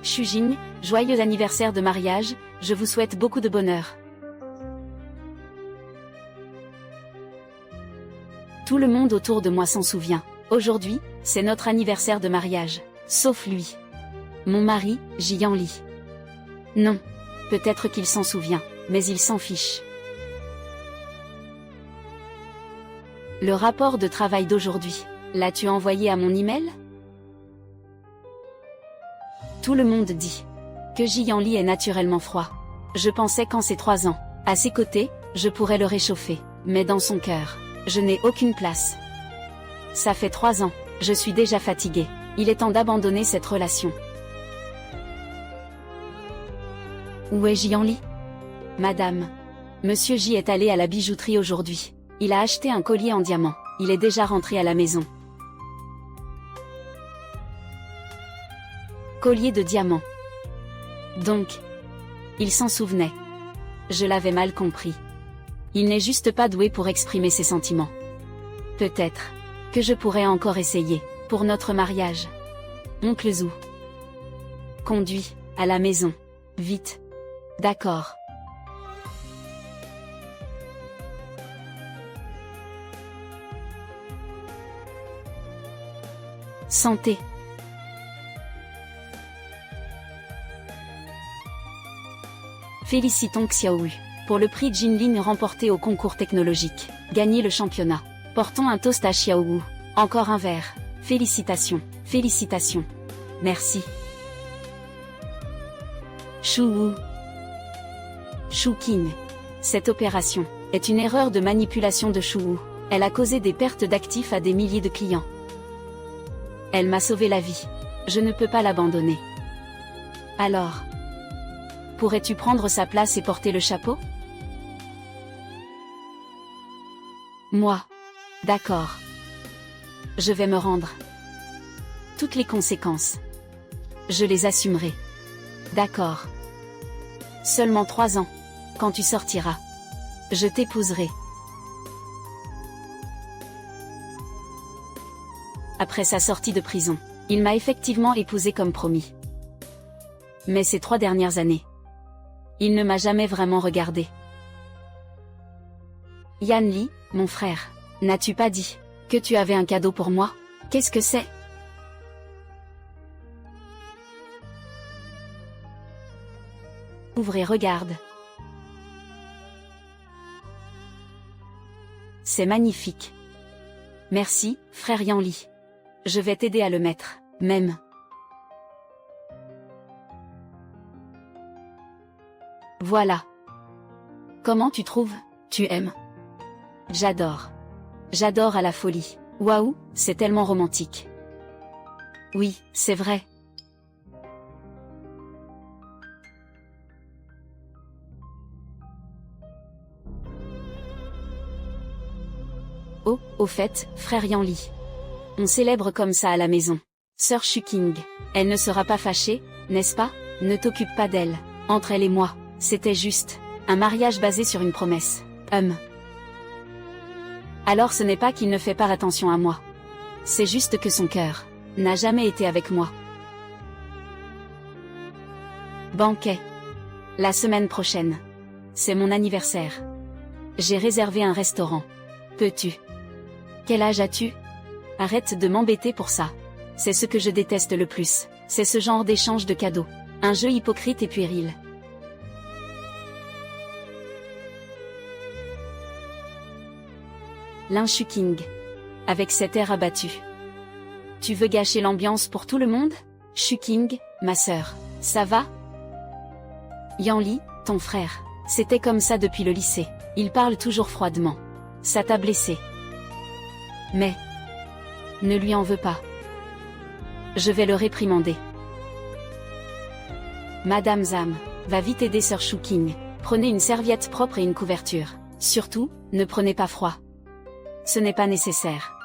Shujing, joyeux anniversaire de mariage, je vous souhaite beaucoup de bonheur. Tout le monde autour de moi s'en souvient. Aujourd'hui, c'est notre anniversaire de mariage. Sauf lui. Mon mari, Jian Li. Non. Peut-être qu'il s'en souvient, mais il s'en fiche. Le rapport de travail d'aujourd'hui, l'as-tu envoyé à mon email? Tout le monde dit que Jian Li est naturellement froid. Je pensais qu'en ses 3 ans, à ses côtés, je pourrais le réchauffer, mais dans son cœur, je n'ai aucune place. Ça fait 3 ans, je suis déjà fatiguée. Il est temps d'abandonner cette relation. Où est Jian Li? Madame. Monsieur J est allé à la bijouterie aujourd'hui. Il a acheté un collier en diamant. Il est déjà rentré à la maison. Collier de diamant. Donc, il s'en souvenait. Je l'avais mal compris. Il n'est juste pas doué pour exprimer ses sentiments. Peut-être que je pourrais encore essayer, pour notre mariage. Oncle Zhu. Conduis, à la maison. Vite. D'accord. Santé. Félicitons Xiaoyu pour le prix Jinlin remporté au concours technologique. Gagner le championnat. Portons un toast à Xiaoyu. Encore un verre. Félicitations. Félicitations. Merci. Shu King. Cette opération est une erreur de manipulation de Shu. Elle a causé des pertes d'actifs à des milliers de clients. Elle m'a sauvé la vie. Je ne peux pas l'abandonner. Alors, pourrais-tu prendre sa place et porter le chapeau? Moi. D'accord. Je vais me rendre. Toutes les conséquences. Je les assumerai. D'accord. Seulement 3 ans. Quand tu sortiras. Je t'épouserai. Après sa sortie de prison, il m'a effectivement épousée comme promis. Mais ces 3 dernières années, il ne m'a jamais vraiment regardé. Yan Li, mon frère, n'as-tu pas dit que tu avais un cadeau pour moi? Qu'est-ce que c'est? Ouvre et regarde. C'est magnifique. Merci, frère Yan Li. Je vais t'aider à le mettre, même. Voilà. Comment tu trouves? Tu aimes? J'adore. J'adore à la folie. Waouh, c'est tellement romantique. Oui, c'est vrai. Oh, au fait, frère Yan Li. On célèbre comme ça à la maison. Sœur Shuking. Elle ne sera pas fâchée, n'est-ce pas? Ne t'occupe pas d'elle. Entre elle et moi, c'était juste un mariage basé sur une promesse. Alors ce n'est pas qu'il ne fait pas attention à moi. C'est juste que son cœur n'a jamais été avec moi. Banquet. La semaine prochaine. C'est mon anniversaire. J'ai réservé un restaurant. Peux-tu? Quel âge as-tu? Arrête de m'embêter pour ça. C'est ce que je déteste le plus. C'est ce genre d'échange de cadeaux. Un jeu hypocrite et puéril. Lin Shuking. Avec cet air abattu. Tu veux gâcher l'ambiance pour tout le monde? Shuking, ma sœur. Ça va? Yan Li, ton frère. C'était comme ça depuis le lycée. Il parle toujours froidement. Ça t'a blessé. Mais ne lui en veux pas. Je vais le réprimander. Madame Zham, va vite aider Sœur Shuking. Prenez une serviette propre et une couverture. Surtout, ne prenez pas froid. Ce n'est pas nécessaire.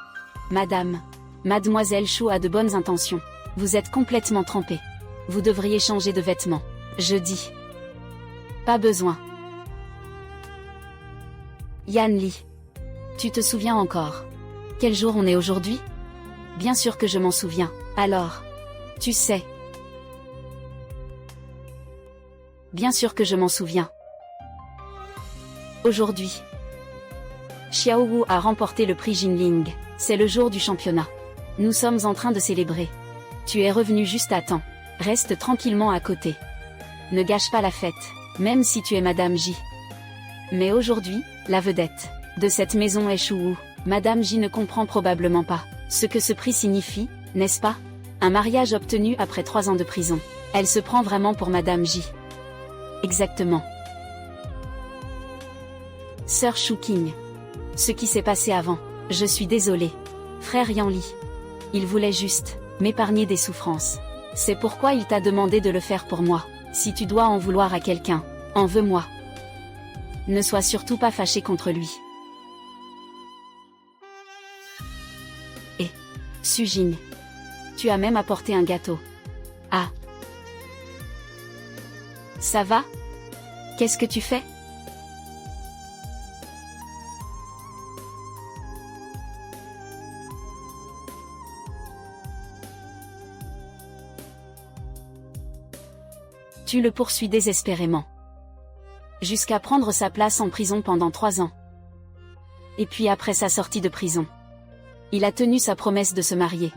Madame, Mademoiselle Shu a de bonnes intentions. Vous êtes complètement trempée. Vous devriez changer de vêtements. Je dis. Pas besoin. Yan Li. Tu te souviens encore? Quel jour on est aujourd'hui? Bien sûr que je m'en souviens. Alors, tu sais. Bien sûr que je m'en souviens. Aujourd'hui, Xiao Wu a remporté le prix Jinling. C'est le jour du championnat. Nous sommes en train de célébrer. Tu es revenu juste à temps. Reste tranquillement à côté. Ne gâche pas la fête, même si tu es Madame J. Mais aujourd'hui, la vedette de cette maison est Shu Wu. Madame J ne comprend probablement pas ce que ce prix signifie, n'est-ce pas? Un mariage obtenu après 3 ans de prison. Elle se prend vraiment pour Madame J. Exactement. Sœur Shu King. Ce qui s'est passé avant. Je suis désolée. Frère Yanli. Il voulait juste m'épargner des souffrances. C'est pourquoi il t'a demandé de le faire pour moi. Si tu dois en vouloir à quelqu'un, en veux-moi. Ne sois surtout pas fâché contre lui. Et Sujin. Tu as même apporté un gâteau. Ah. Ça va? Qu'est-ce que tu fais? Tu le poursuis désespérément. Jusqu'à prendre sa place en prison pendant 3 ans. Et puis après sa sortie de prison. Il a tenu sa promesse de se marier.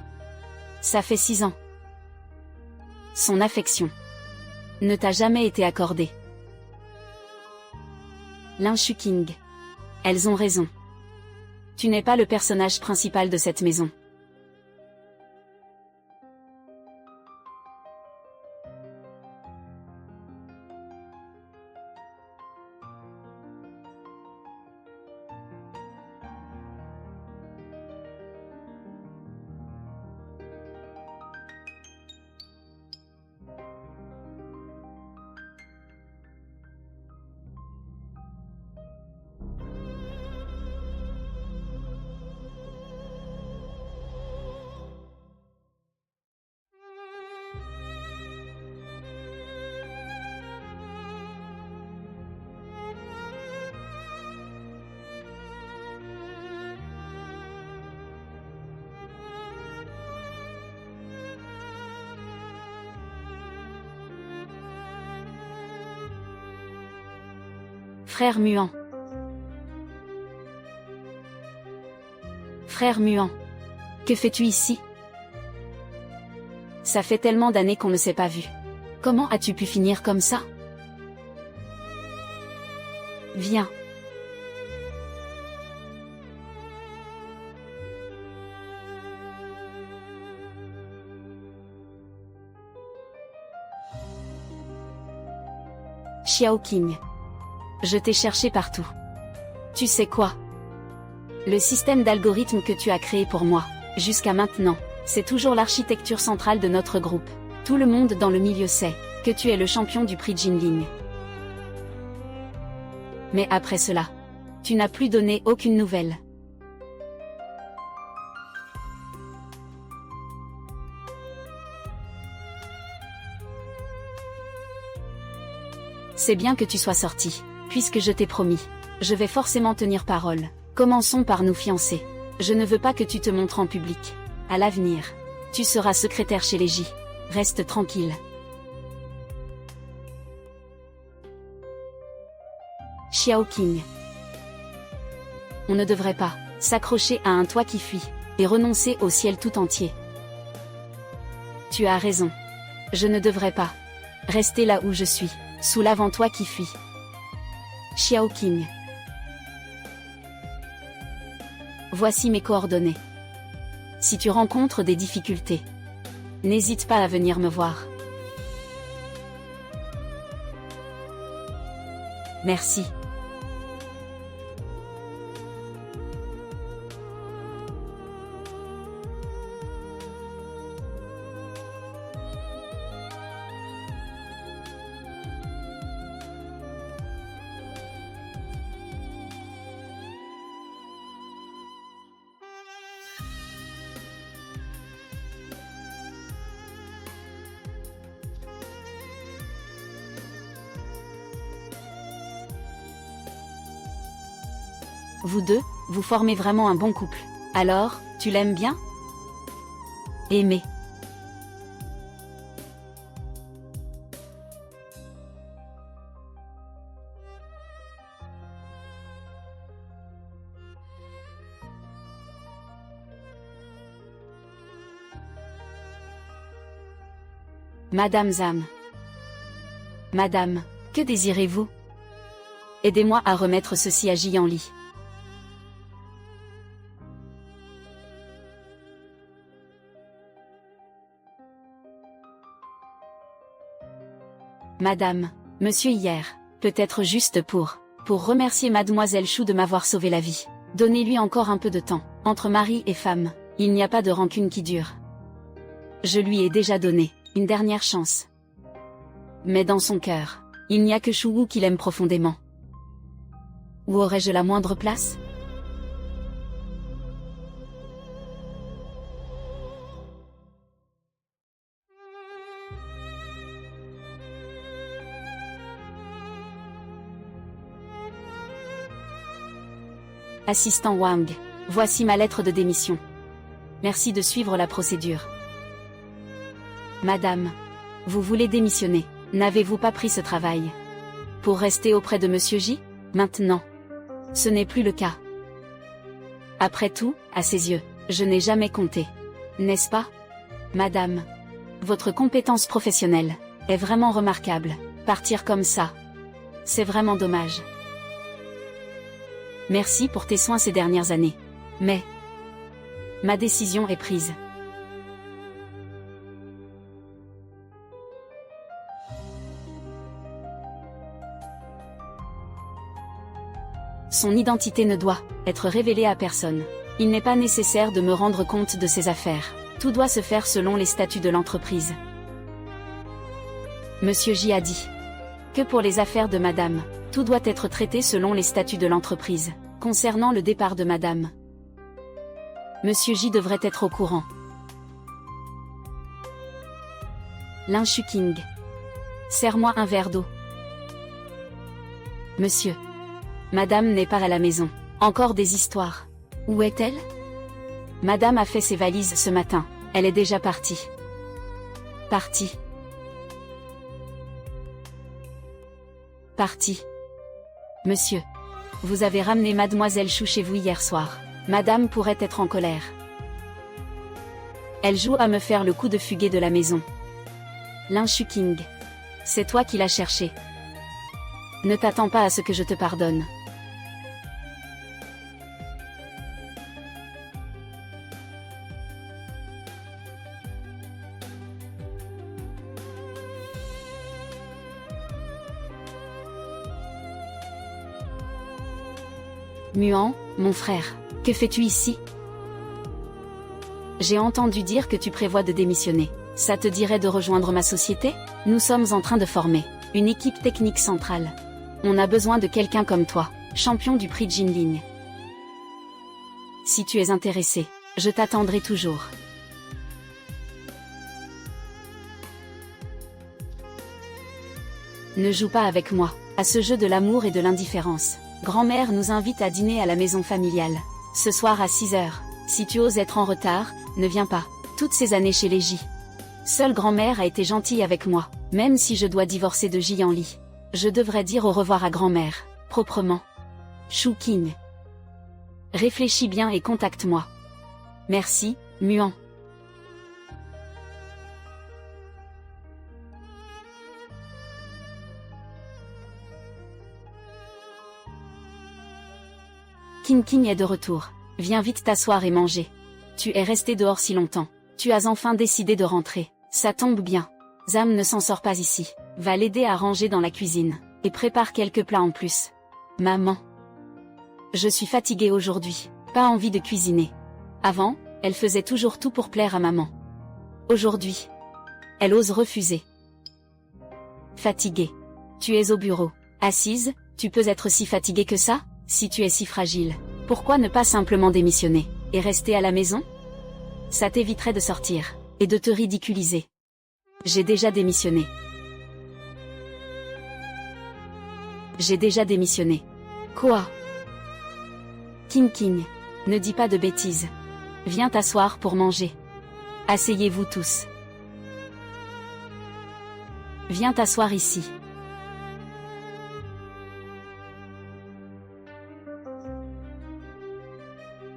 Ça fait 6 ans. Son affection ne t'a jamais été accordée. Lin Shu King. Elles ont raison. Tu n'es pas le personnage principal de cette maison. Frère muant. Frère muant. Que fais-tu ici? Ça fait tellement d'années qu'on ne s'est pas vu. Comment as-tu pu finir comme ça? Viens. Xiao King. Je t'ai cherché partout. Tu sais quoi? Le système d'algorithme que tu as créé pour moi, jusqu'à maintenant, c'est toujours l'architecture centrale de notre groupe. Tout le monde dans le milieu sait que tu es le champion du prix Jinling. Mais après cela, tu n'as plus donné aucune nouvelle. C'est bien que tu sois sorti. Puisque je t'ai promis, je vais forcément tenir parole. Commençons par nous fiancer. Je ne veux pas que tu te montres en public. À l'avenir, tu seras secrétaire chez les J. Reste tranquille. Xiao King. On ne devrait pas s'accrocher à un toit qui fuit et renoncer au ciel tout entier. Tu as raison. Je ne devrais pas rester là où je suis, sous l'avant-toit qui fuit. Xiao King. Voici mes coordonnées. Si tu rencontres des difficultés, n'hésite pas à venir me voir. Merci. Vous deux, vous formez vraiment un bon couple. Alors, tu l'aimes bien? Aimer. Madame Zhang. Madame, que désirez-vous? Aidez-moi à remettre ceci à Jianli. Madame, monsieur hier, peut-être juste pour remercier mademoiselle Chou de m'avoir sauvé la vie. Donnez-lui encore un peu de temps. Entre mari et femme, il n'y a pas de rancune qui dure. Je lui ai déjà donné une dernière chance. Mais dans son cœur, il n'y a que Chou Wu qui l'aime profondément. Où aurais-je la moindre place? Assistant Wang, voici ma lettre de démission. Merci de suivre la procédure. Madame, vous voulez démissionner, n'avez-vous pas pris ce travail pour rester auprès de Monsieur J? Maintenant, ce n'est plus le cas. Après tout, à ses yeux, je n'ai jamais compté. N'est-ce pas? Madame, votre compétence professionnelle est vraiment remarquable. Partir comme ça, c'est vraiment dommage. Merci pour tes soins ces dernières années. Mais ma décision est prise. Son identité ne doit être révélée à personne. Il n'est pas nécessaire de me rendre compte de ses affaires. Tout doit se faire selon les statuts de l'entreprise. Monsieur J a dit que pour les affaires de madame, tout doit être traité selon les statuts de l'entreprise. Concernant le départ de madame, Monsieur J devrait être au courant. Lin Shuking. Serre-moi un verre d'eau. Monsieur. Madame n'est pas à la maison. Encore des histoires. Où est-elle? Madame a fait ses valises ce matin. Elle est déjà partie. Partie. Partie. Monsieur. Vous avez ramené mademoiselle Chou chez vous hier soir. Madame pourrait être en colère. Elle joue à me faire le coup de fuguer de la maison. Lin Shuking. C'est toi qui l'as cherché. Ne t'attends pas à ce que je te pardonne. Muan, mon frère, que fais-tu ici? J'ai entendu dire que tu prévois de démissionner. Ça te dirait de rejoindre ma société? Nous sommes en train de former une équipe technique centrale. On a besoin de quelqu'un comme toi, champion du prix Jinling. Si tu es intéressé, je t'attendrai toujours. Ne joue pas avec moi, à ce jeu de l'amour et de l'indifférence. Grand-mère nous invite à dîner à la maison familiale. Ce soir à 6 heures. Si tu oses être en retard, ne viens pas. Toutes ces années chez les J. Seule grand-mère a été gentille avec moi, même si je dois divorcer de Jianli. Je devrais dire au revoir à grand-mère, proprement. Shu King. Réfléchis bien et contacte-moi. Merci, Muan. King est de retour. Viens vite t'asseoir et manger. Tu es resté dehors si longtemps. Tu as enfin décidé de rentrer. Ça tombe bien. Zam ne s'en sort pas ici. Va l'aider à ranger dans la cuisine. Et prépare quelques plats en plus. Maman. Je suis fatiguée aujourd'hui. Pas envie de cuisiner. Avant, elle faisait toujours tout pour plaire à maman. Aujourd'hui, elle ose refuser. Fatiguée. Tu es au bureau. Assise, tu peux être si fatiguée que ça? Si tu es si fragile, pourquoi ne pas simplement démissionner, et rester à la maison? Ça t'éviterait de sortir, et de te ridiculiser. J'ai déjà démissionné. J'ai déjà démissionné. Quoi? King, ne dis pas de bêtises. Viens t'asseoir pour manger. Asseyez-vous tous. Viens t'asseoir ici.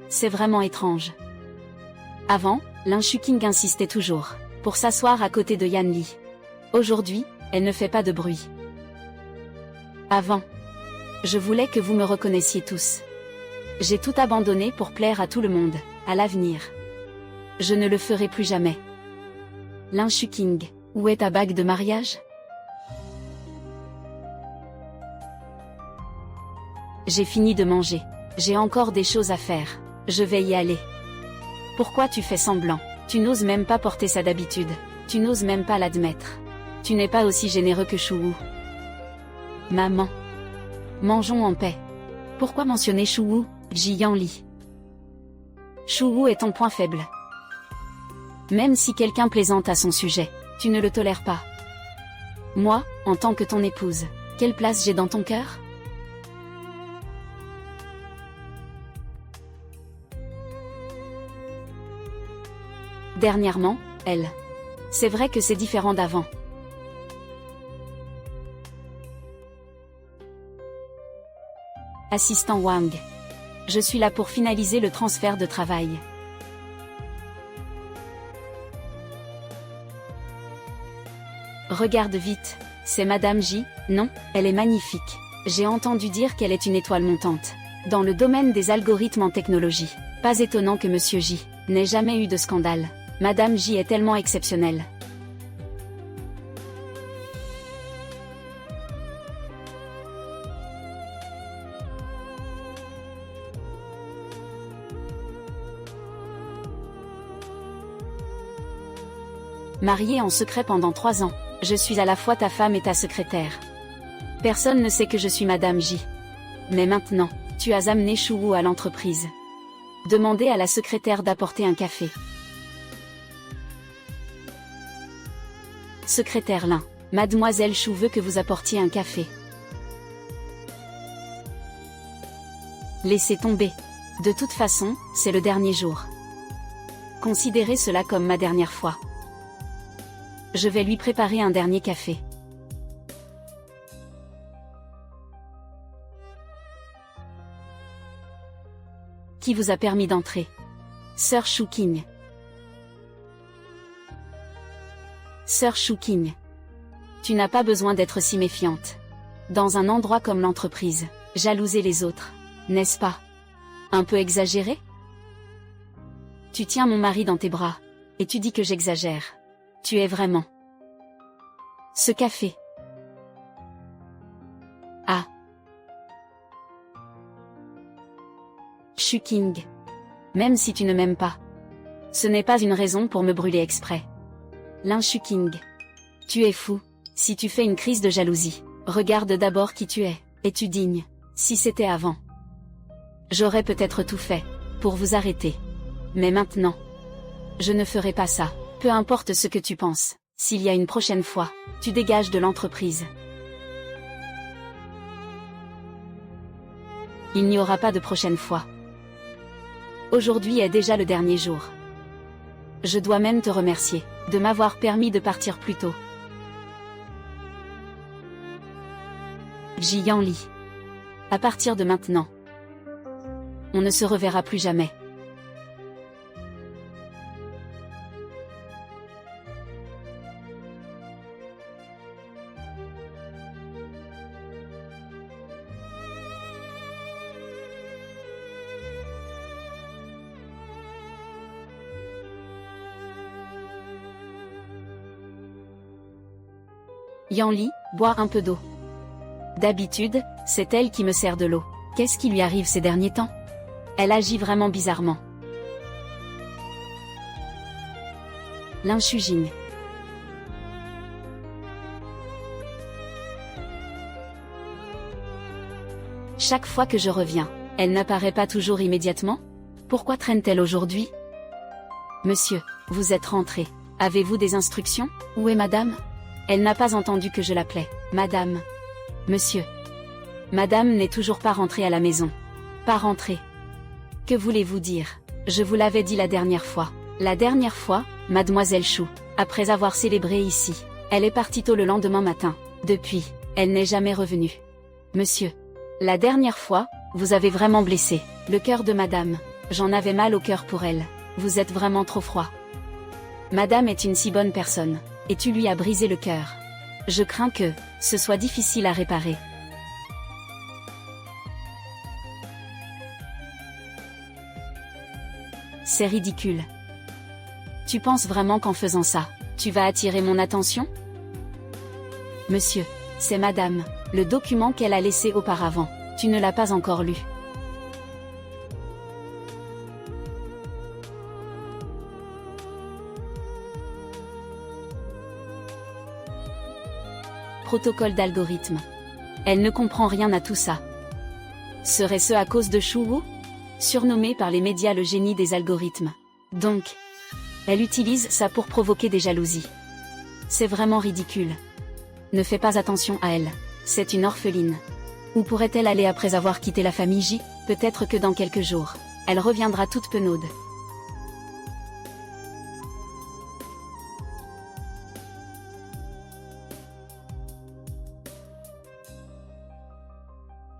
C'est vraiment étrange. Avant, Lin Shuking insistait toujours, pour s'asseoir à côté de Yan Li. Aujourd'hui, elle ne fait pas de bruit. Avant, je voulais que vous me reconnaissiez tous. J'ai tout abandonné pour plaire à tout le monde, à l'avenir. Je ne le ferai plus jamais. Lin Shuking, où est ta bague de mariage? J'ai fini de manger. J'ai encore des choses à faire. Je vais y aller. Pourquoi tu fais semblant? Tu n'oses même pas porter ça d'habitude. Tu n'oses même pas l'admettre. Tu n'es pas aussi généreux que Chouwu. Maman. Mangeons en paix. Pourquoi mentionner Chouwu, Jiyanli? Chouwu est ton point faible. Même si quelqu'un plaisante à son sujet, tu ne le tolères pas. Moi, en tant que ton épouse, quelle place j'ai dans ton cœur? Dernièrement, elle. C'est vrai que c'est différent d'avant. Assistant Wang. Je suis là pour finaliser le transfert de travail. Regarde vite, c'est Madame J, non, elle est magnifique. J'ai entendu dire qu'elle est une étoile montante. Dans le domaine des algorithmes en technologie. Pas étonnant que Monsieur J n'ait jamais eu de scandale. Madame J est tellement exceptionnelle. Mariée en secret pendant 3 ans, je suis à la fois ta femme et ta secrétaire. Personne ne sait que je suis Madame J. Mais maintenant, tu as amené Chouwu à l'entreprise. Demandez à la secrétaire d'apporter un café. Secrétaire Lin, Mademoiselle Chou veut que vous apportiez un café. Laissez tomber. De toute façon, c'est le dernier jour. Considérez cela comme ma dernière fois. Je vais lui préparer un dernier café. Qui vous a permis d'entrer? Sœur Shuking. Sœur Shuking. Tu n'as pas besoin d'être si méfiante. Dans un endroit comme l'entreprise, jalouser les autres, n'est-ce pas un peu exagéré? Tu tiens mon mari dans tes bras, et tu dis que j'exagère. Tu es vraiment. Ce café. Ah. Shuking. Même si tu ne m'aimes pas. Ce n'est pas une raison pour me brûler exprès. Lin Shuking. Tu es fou. Si tu fais une crise de jalousie, regarde d'abord qui tu es. Es-tu digne? Si c'était avant, j'aurais peut-être tout fait pour vous arrêter. Mais maintenant, je ne ferai pas ça. Peu importe ce que tu penses, s'il y a une prochaine fois, tu dégages de l'entreprise. Il n'y aura pas de prochaine fois. Aujourd'hui est déjà le dernier jour. Je dois même te remercier de m'avoir permis de partir plus tôt. Jiyanli. À partir de maintenant, on ne se reverra plus jamais. Yanli, bois un peu d'eau. D'habitude, c'est elle qui me sert de l'eau. Qu'est-ce qui lui arrive ces derniers temps? Elle agit vraiment bizarrement. Lin Shujing. Chaque fois que je reviens, elle n'apparaît pas toujours immédiatement? Pourquoi traîne-t-elle aujourd'hui? Monsieur, vous êtes rentré. Avez-vous des instructions? Où est madame? Elle n'a pas entendu que je l'appelais madame. Monsieur. Madame n'est toujours pas rentrée à la maison. Pas rentrée. Que voulez-vous dire? Je vous l'avais dit la dernière fois. La dernière fois, Mademoiselle Chou, après avoir célébré ici, elle est partie tôt le lendemain matin. Depuis, elle n'est jamais revenue. Monsieur. La dernière fois, vous avez vraiment blessé le cœur de madame. J'en avais mal au cœur pour elle. Vous êtes vraiment trop froid. Madame est une si bonne personne, et tu lui as brisé le cœur. Je crains que ce soit difficile à réparer. C'est ridicule. Tu penses vraiment qu'en faisant ça, tu vas attirer mon attention? Monsieur, c'est madame, le document qu'elle a laissé auparavant. Tu ne l'as pas encore lu. Protocole d'algorithme. Elle ne comprend rien à tout ça. Serait-ce à cause de Shuwu? Surnommé par les médias le génie des algorithmes. Donc, elle utilise ça pour provoquer des jalousies. C'est vraiment ridicule. Ne fais pas attention à elle. C'est une orpheline. Où pourrait-elle aller après avoir quitté la famille J? Peut-être que dans quelques jours, elle reviendra toute penaude.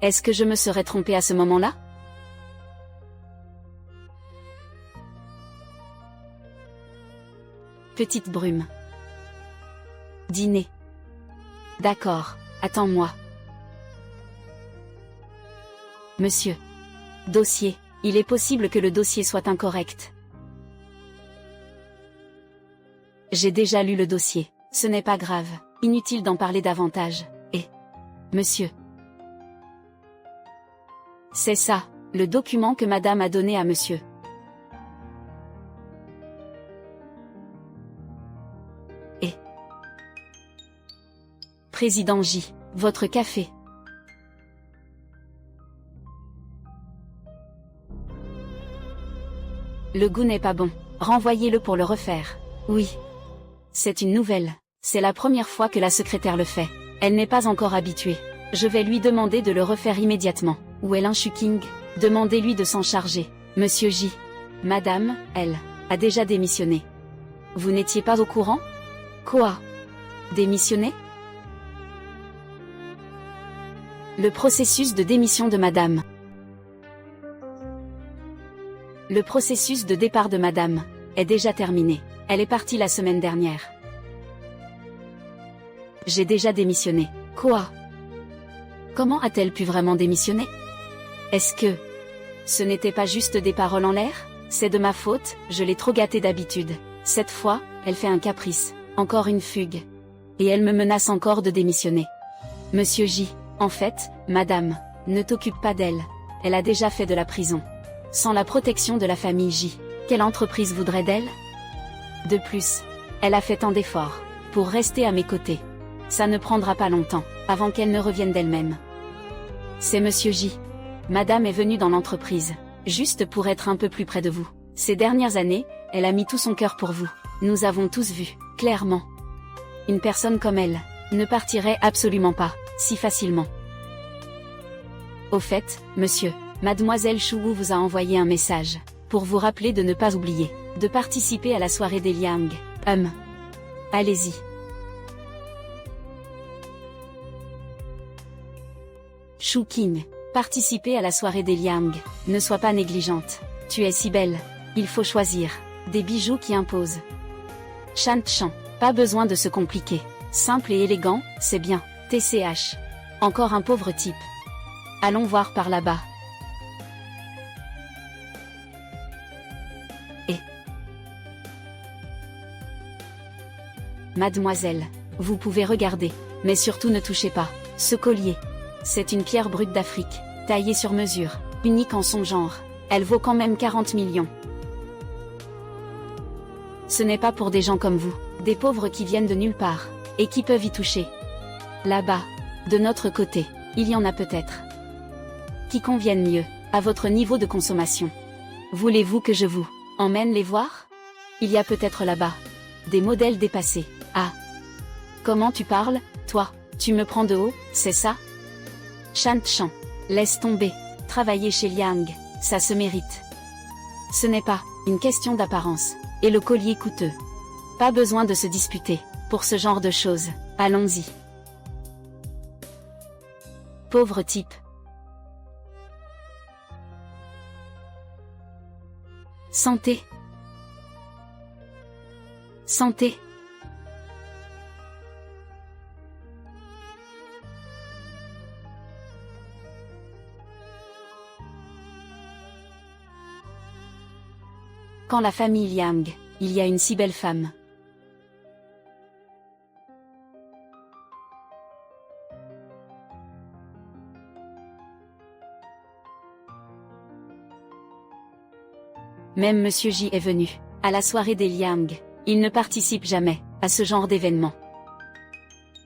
Est-ce que je me serais trompée à ce moment-là? Petite brume. Dîner. D'accord, attends-moi. Monsieur. Dossier. Il est possible que le dossier soit incorrect. J'ai déjà lu le dossier. Ce n'est pas grave. Inutile d'en parler davantage. Et... Monsieur. C'est ça, le document que madame a donné à monsieur. Et... Président J, votre café. Le goût n'est pas bon. Renvoyez-le pour le refaire. Oui. C'est une nouvelle. C'est la première fois que la secrétaire le fait. Elle n'est pas encore habituée. Je vais lui demander de le refaire immédiatement. Où est l'Inshuking? Demandez-lui de s'en charger. Monsieur J. Madame, elle, a déjà démissionné. Vous n'étiez pas au courant? Quoi? Démissionné? Le processus de démission de madame. Le processus de départ de madame est déjà terminé. Elle est partie la semaine dernière. J'ai déjà démissionné. Quoi? Comment a-t-elle pu vraiment démissionner? Est-ce que ce n'était pas juste des paroles en l'air? C'est de ma faute, je l'ai trop gâtée d'habitude. Cette fois, elle fait un caprice, encore une fugue. Et elle me menace encore de démissionner. Monsieur J, en fait, madame, ne t'occupe pas d'elle. Elle a déjà fait de la prison. Sans la protection de la famille J, quelle entreprise voudrait d'elle? De plus, elle a fait tant d'efforts pour rester à mes côtés. Ça ne prendra pas longtemps avant qu'elle ne revienne d'elle-même. C'est Monsieur J. Madame est venue dans l'entreprise, juste pour être un peu plus près de vous. Ces dernières années, elle a mis tout son cœur pour vous. Nous avons tous vu, clairement. Une personne comme elle ne partirait absolument pas si facilement. Au fait, monsieur, mademoiselle Shuwu vous a envoyé un message pour vous rappeler de ne pas oublier de participer à la soirée des Liang. Allez-y. Shuking, participer à la soirée des Liang. Ne sois pas négligente. Tu es si belle. Il faut choisir des bijoux qui imposent. Chan, pas besoin de se compliquer. Simple et élégant, c'est bien. TCH. Encore un pauvre type. Allons voir par là-bas. Et... Mademoiselle, vous pouvez regarder, mais surtout ne touchez pas ce collier. C'est une pierre brute d'Afrique, taillée sur mesure, unique en son genre. Elle vaut quand même 40 millions. Ce n'est pas pour des gens comme vous, des pauvres qui viennent de nulle part, et qui peuvent y toucher. Là-bas, de notre côté, il y en a peut-être qui conviennent mieux à votre niveau de consommation. Voulez-vous que je vous emmène les voir? Il y a peut-être là-bas des modèles dépassés. Ah! Comment tu parles, toi? Tu me prends de haut, c'est ça? Chan, laisse tomber. Travailler chez Liang, ça se mérite. Ce n'est pas une question d'apparence. Et le collier coûteux. Pas besoin de se disputer pour ce genre de choses. Allons-y. Pauvre type. Santé. Santé. Quand la famille Liang, il y a une si belle femme. Même Monsieur J est venu, à la soirée des Liang. Il ne participe jamais, à ce genre d'événement.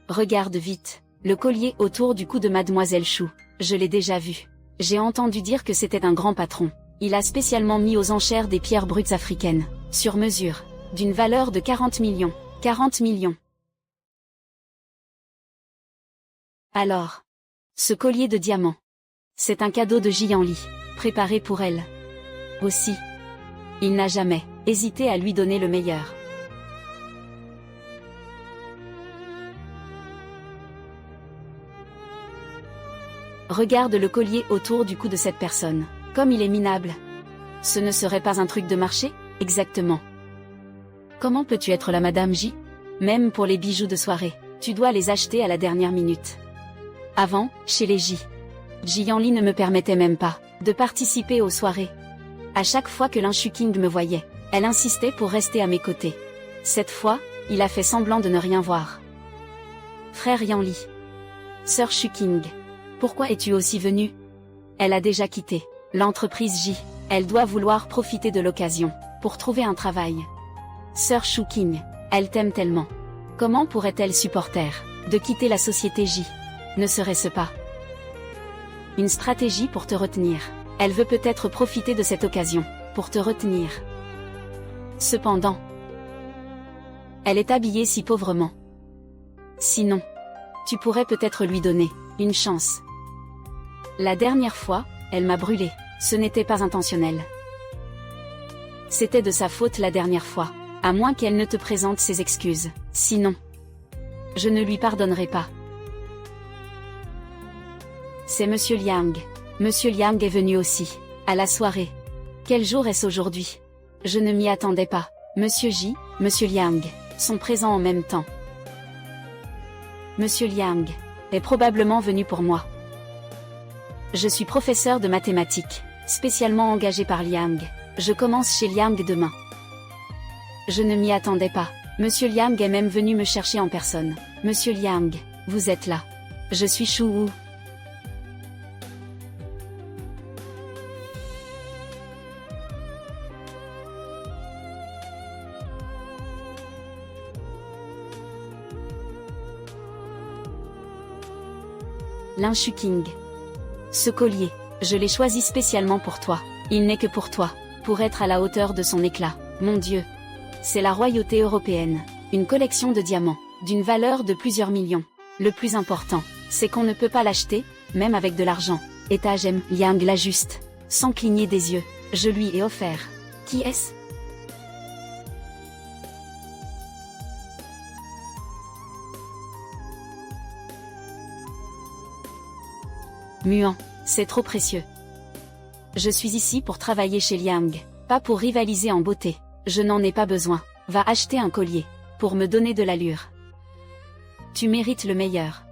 Regarde vite, le collier autour du cou de Mademoiselle Chou, je l'ai déjà vu. J'ai entendu dire que c'était un grand patron. Il a spécialement mis aux enchères des pierres brutes africaines, sur mesure, d'une valeur de 40 millions. 40 millions. Alors, ce collier de diamants, c'est un cadeau de Jianli, préparé pour elle. Aussi, il n'a jamais hésité à lui donner le meilleur. Regarde le collier autour du cou de cette personne, comme il est minable. Ce ne serait pas un truc de marché, exactement. Comment peux-tu être la Madame J? Même pour les bijoux de soirée, tu dois les acheter à la dernière minute. Avant, chez les J. Jianli ne me permettait même pas de participer aux soirées. À chaque fois que Lin Shuking me voyait, elle insistait pour rester à mes côtés. Cette fois, il a fait semblant de ne rien voir. Frère Yanli. Sœur Shuking. Pourquoi es-tu aussi venue? Elle a déjà quitté l'entreprise J. Elle doit vouloir profiter de l'occasion pour trouver un travail. Sœur Shuking, elle t'aime tellement. Comment pourrait-elle supporter de quitter la société J? Ne serait-ce pas une stratégie pour te retenir? Elle veut peut-être profiter de cette occasion pour te retenir. Cependant, elle est habillée si pauvrement. Sinon, tu pourrais peut-être lui donner une chance. La dernière fois, elle m'a brûlé. Ce n'était pas intentionnel. C'était de sa faute la dernière fois, à moins qu'elle ne te présente ses excuses. Sinon, je ne lui pardonnerai pas. C'est Monsieur Liang. Monsieur Liang est venu aussi, à la soirée. Quel jour est-ce aujourd'hui? Je ne m'y attendais pas. Monsieur J, Monsieur Liang, sont présents en même temps. Monsieur Liang est probablement venu pour moi. Je suis professeur de mathématiques, spécialement engagé par Liang. Je commence chez Liang demain. Je ne m'y attendais pas. Monsieur Liang est même venu me chercher en personne. Monsieur Liang, vous êtes là. Je suis Chou Wu. Lin Shuking. Ce collier, je l'ai choisi spécialement pour toi. Il n'est que pour toi, pour être à la hauteur de son éclat. Mon Dieu. C'est la royauté européenne. Une collection de diamants, d'une valeur de plusieurs millions. Le plus important, c'est qu'on ne peut pas l'acheter, même avec de l'argent. Étage M. Liang l'ajuste, sans cligner des yeux. Je lui ai offert. Qui est-ce? Muan, c'est trop précieux. Je suis ici pour travailler chez Liang, pas pour rivaliser en beauté. Je n'en ai pas besoin. Va acheter un collier, pour me donner de l'allure. Tu mérites le meilleur.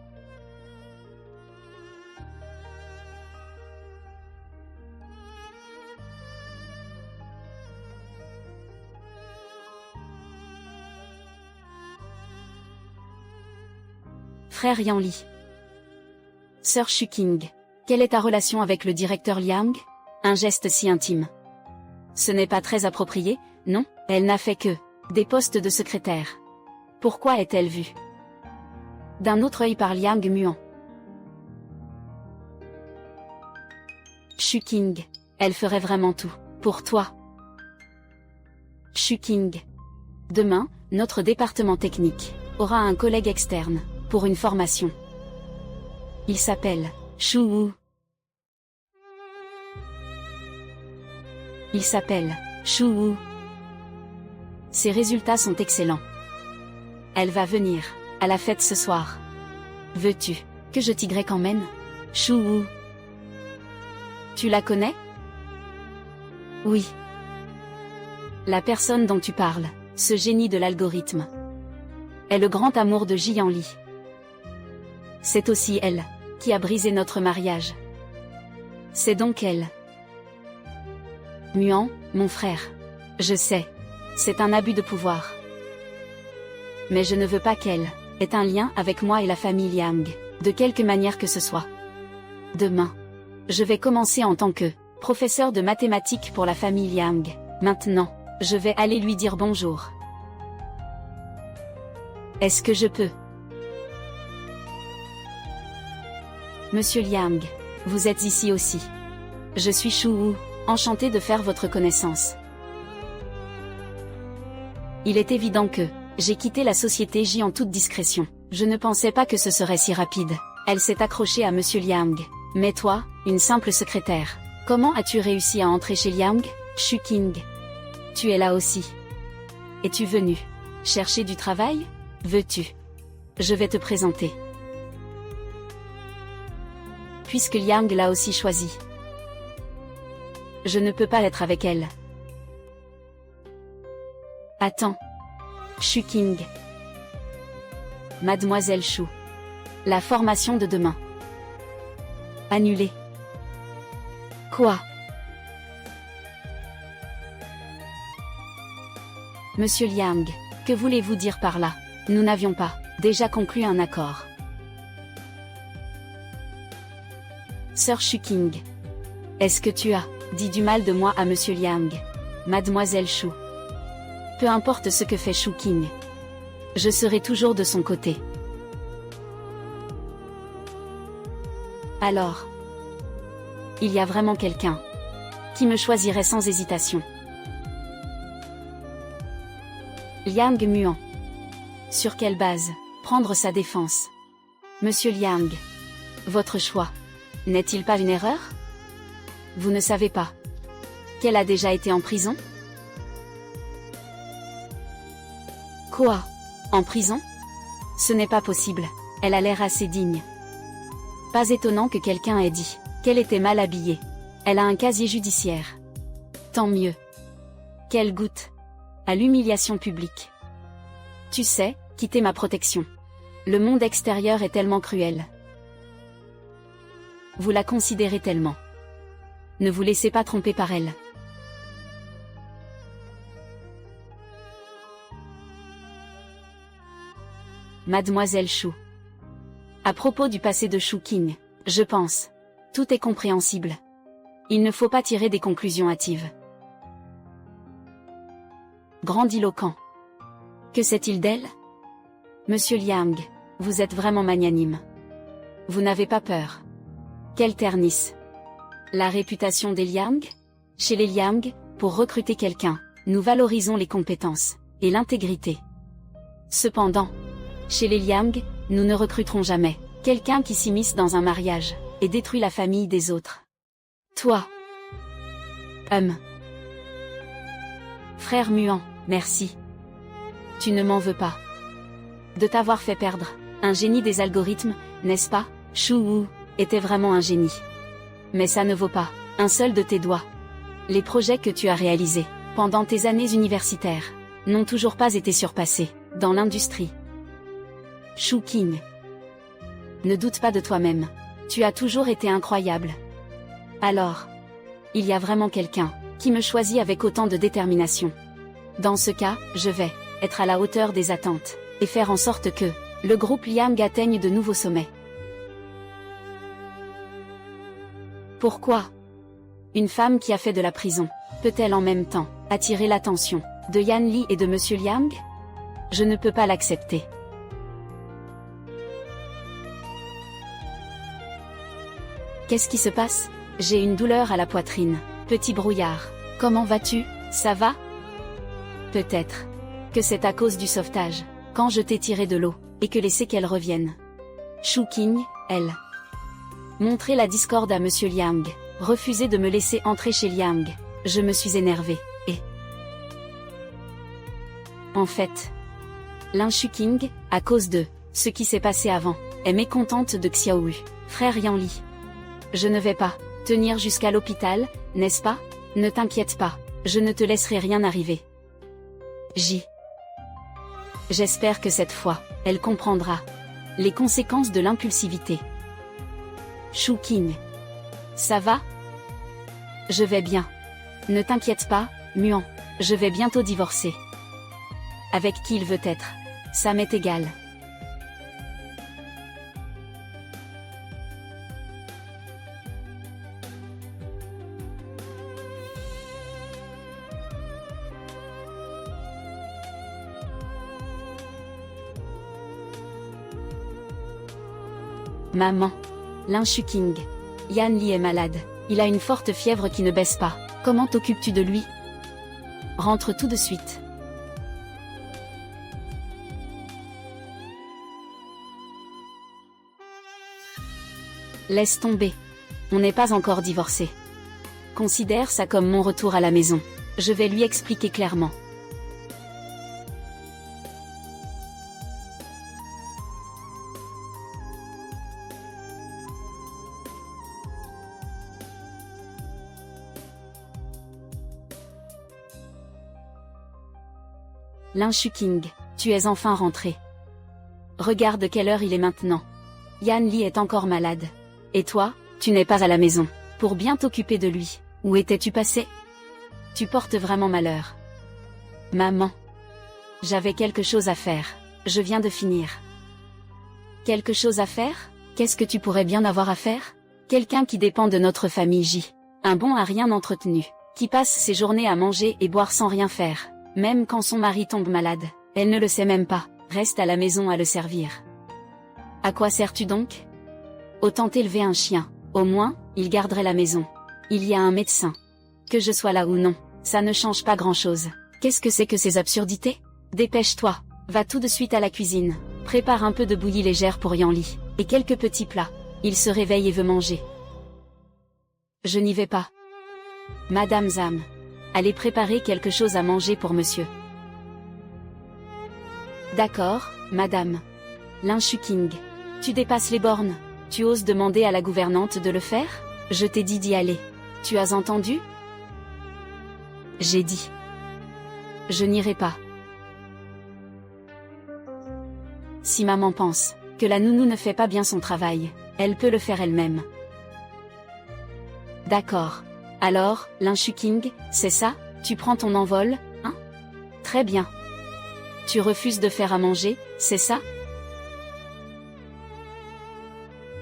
Frère Yanli. Sœur Shuking. Quelle est ta relation avec le directeur Liang? Un geste si intime. Ce n'est pas très approprié, non? Elle n'a fait que des postes de secrétaire. Pourquoi est-elle vue d'un autre œil par Liang Muan? Shuking. Elle ferait vraiment tout pour toi. Shuking. Demain, notre département technique aura un collègue externe pour une formation. Il s'appelle Chou Wu. Il s'appelle Chou Wu. Ses résultats sont excellents. Elle va venir à la fête ce soir. Veux-tu que je t'y emmène? Chou Wu. Tu la connais? Oui. La personne dont tu parles, ce génie de l'algorithme, est le grand amour de Jianli. C'est aussi elle qui a brisé notre mariage. C'est donc elle. Muan, mon frère. Je sais. C'est un abus de pouvoir. Mais je ne veux pas qu'elle ait un lien avec moi et la famille Liang, de quelque manière que ce soit. Demain, je vais commencer en tant que professeur de mathématiques pour la famille Liang. Maintenant, je vais aller lui dire bonjour. Est-ce que je peux? Monsieur Liang, vous êtes ici aussi. Je suis Shu Wu, enchanté de faire votre connaissance. Il est évident que j'ai quitté la société J en toute discrétion. Je ne pensais pas que ce serait si rapide. Elle s'est accrochée à Monsieur Liang. Mais toi, une simple secrétaire, comment as-tu réussi à entrer chez Liang, Shuking? Tu es là aussi. Es-tu venu chercher du travail? Veux-tu? Je vais te présenter. Puisque Liang l'a aussi choisi. Je ne peux pas être avec elle. Attends. Shuking. Mademoiselle Shu. La formation de demain. Annulée. Quoi? Monsieur Liang, que voulez-vous dire par là? Nous n'avions pas déjà conclu un accord. Sœur Shuking. Est-ce que tu as dit du mal de moi à Monsieur Liang? Mademoiselle Shu. Peu importe ce que fait Shuking. Je serai toujours de son côté. Alors, il y a vraiment quelqu'un qui me choisirait sans hésitation. Liang muant. Sur quelle base prendre sa défense? Monsieur Liang, votre choix n'est-il pas une erreur? Vous ne savez pas qu'elle a déjà été en prison? Quoi? En prison? Ce n'est pas possible. Elle a l'air assez digne. Pas étonnant que quelqu'un ait dit qu'elle était mal habillée. Elle a un casier judiciaire. Tant mieux. Qu'elle goûte à l'humiliation publique. Tu sais, quitter ma protection. Le monde extérieur est tellement cruel. Vous la considérez tellement. Ne vous laissez pas tromper par elle. Mademoiselle Shu. À propos du passé de Shuking, je pense. Tout est compréhensible. Il ne faut pas tirer des conclusions hâtives. Grandiloquent. Que sait-il d'elle? Monsieur Liang, vous êtes vraiment magnanime. Vous n'avez pas peur qu'elle ternisse la réputation des Liang? Chez les Liang, pour recruter quelqu'un, nous valorisons les compétences et l'intégrité. Cependant, chez les Liang, nous ne recruterons jamais quelqu'un qui s'immisce dans un mariage et détruit la famille des autres. Toi. Frère muant, merci. Tu ne m'en veux pas de t'avoir fait perdre. Un génie des algorithmes, n'est-ce pas? Shu Wu était vraiment un génie. Mais ça ne vaut pas un seul de tes doigts. Les projets que tu as réalisés pendant tes années universitaires n'ont toujours pas été surpassés dans l'industrie. Shuking. Ne doute pas de toi-même. Tu as toujours été incroyable. Alors, il y a vraiment quelqu'un qui me choisit avec autant de détermination. Dans ce cas, je vais être à la hauteur des attentes et faire en sorte que le groupe Liang atteigne de nouveaux sommets. Pourquoi? Une femme qui a fait de la prison peut-elle en même temps attirer l'attention de Yan Li et de Monsieur Liang? Je ne peux pas l'accepter. Qu'est-ce qui se passe? J'ai une douleur à la poitrine. Petit brouillard. Comment vas-tu? Ça va? Peut-être que c'est à cause du sauvetage, quand je t'ai tiré de l'eau, et que les séquelles reviennent. Shuking, elle. Montrer la discorde à Monsieur Liang. Refuser de me laisser entrer chez Liang. Je me suis énervée, et... En fait, Lin Shuking, à cause de ce qui s'est passé avant, est mécontente de Xiaoyu, frère Yan Li. Je ne vais pas tenir jusqu'à l'hôpital, n'est-ce pas? Ne t'inquiète pas, je ne te laisserai rien arriver. J'espère que cette fois, elle comprendra les conséquences de l'impulsivité. Shuking. Ça va? Je vais bien. Ne t'inquiète pas, muant. Je vais bientôt divorcer. Avec qui il veut être, ça m'est égal. Maman. Lin Shuking. Yan Li est malade. Il a une forte fièvre qui ne baisse pas. Comment t'occupes-tu de lui? Rentre tout de suite. Laisse tomber. On n'est pas encore divorcé. Considère ça comme mon retour à la maison. Je vais lui expliquer clairement. Lin Shuking, tu es enfin rentré. Regarde quelle heure il est maintenant. Yan Li est encore malade. Et toi, tu n'es pas à la maison, pour bien t'occuper de lui. Où étais-tu passé? Tu portes vraiment malheur. Maman. J'avais quelque chose à faire. Je viens de finir. Quelque chose à faire? Qu'est-ce que tu pourrais bien avoir à faire? Quelqu'un qui dépend de notre famille J. Un bon à rien entretenu, qui passe ses journées à manger et boire sans rien faire. Même quand son mari tombe malade, elle ne le sait même pas, reste à la maison à le servir. À quoi sers-tu donc? Autant élever un chien, au moins, il garderait la maison. Il y a un médecin. Que je sois là ou non, ça ne change pas grand-chose. Qu'est-ce que c'est que ces absurdités? Dépêche-toi, va tout de suite à la cuisine, prépare un peu de bouillie légère pour Yan Li, et quelques petits plats. Il se réveille et veut manger. Je n'y vais pas. Madame Zhang. Allez préparer quelque chose à manger pour monsieur. D'accord, madame. Lin Shuking. Tu dépasses les bornes. Tu oses demander à la gouvernante de le faire? Je t'ai dit d'y aller. Tu as entendu? J'ai dit. Je n'irai pas. Si maman pense que la nounou ne fait pas bien son travail, elle peut le faire elle-même. D'accord. Alors, Lin Shuking, c'est ça? Tu prends ton envol, hein? Très bien. Tu refuses de faire à manger, c'est ça?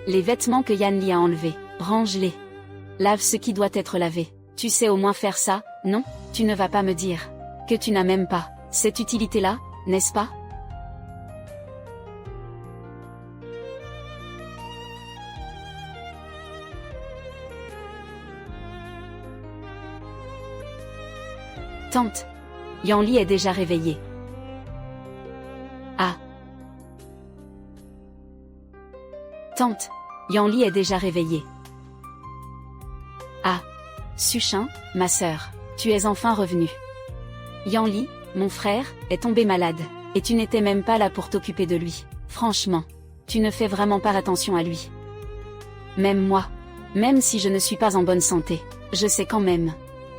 Les vêtements que Yan Li a enlevés, range-les. Lave ce qui doit être lavé. Tu sais au moins faire ça, non? Tu ne vas pas me dire que tu n'as même pas cette utilité-là, n'est-ce pas? Tante. Yan Li est déjà réveillée. Ah. Tante. Yan Li est déjà réveillée. Ah. Suchin, ma sœur, tu es enfin revenue. Yan Li, mon frère, est tombé malade, et tu n'étais même pas là pour t'occuper de lui. Franchement, tu ne fais vraiment pas attention à lui. Même moi, même si je ne suis pas en bonne santé, je sais quand même.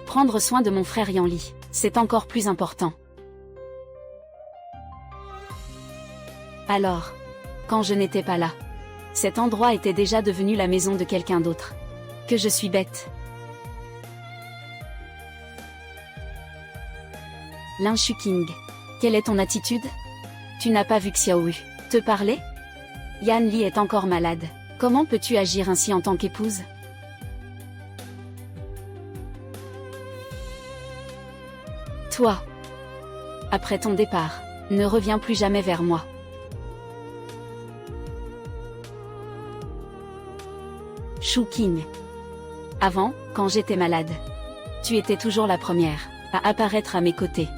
Prendre soin de mon frère Yan Li, c'est encore plus important. Alors, quand je n'étais pas là, cet endroit était déjà devenu la maison de quelqu'un d'autre. Que je suis bête. Lin Shuking. Quelle est ton attitude? Tu n'as pas vu Xiaoyu te parler? Yan Li est encore malade. Comment peux-tu agir ainsi en tant qu'épouse? Toi. Après ton départ, ne reviens plus jamais vers moi. Shuking. Avant, quand j'étais malade, tu étais toujours la première à apparaître à mes côtés.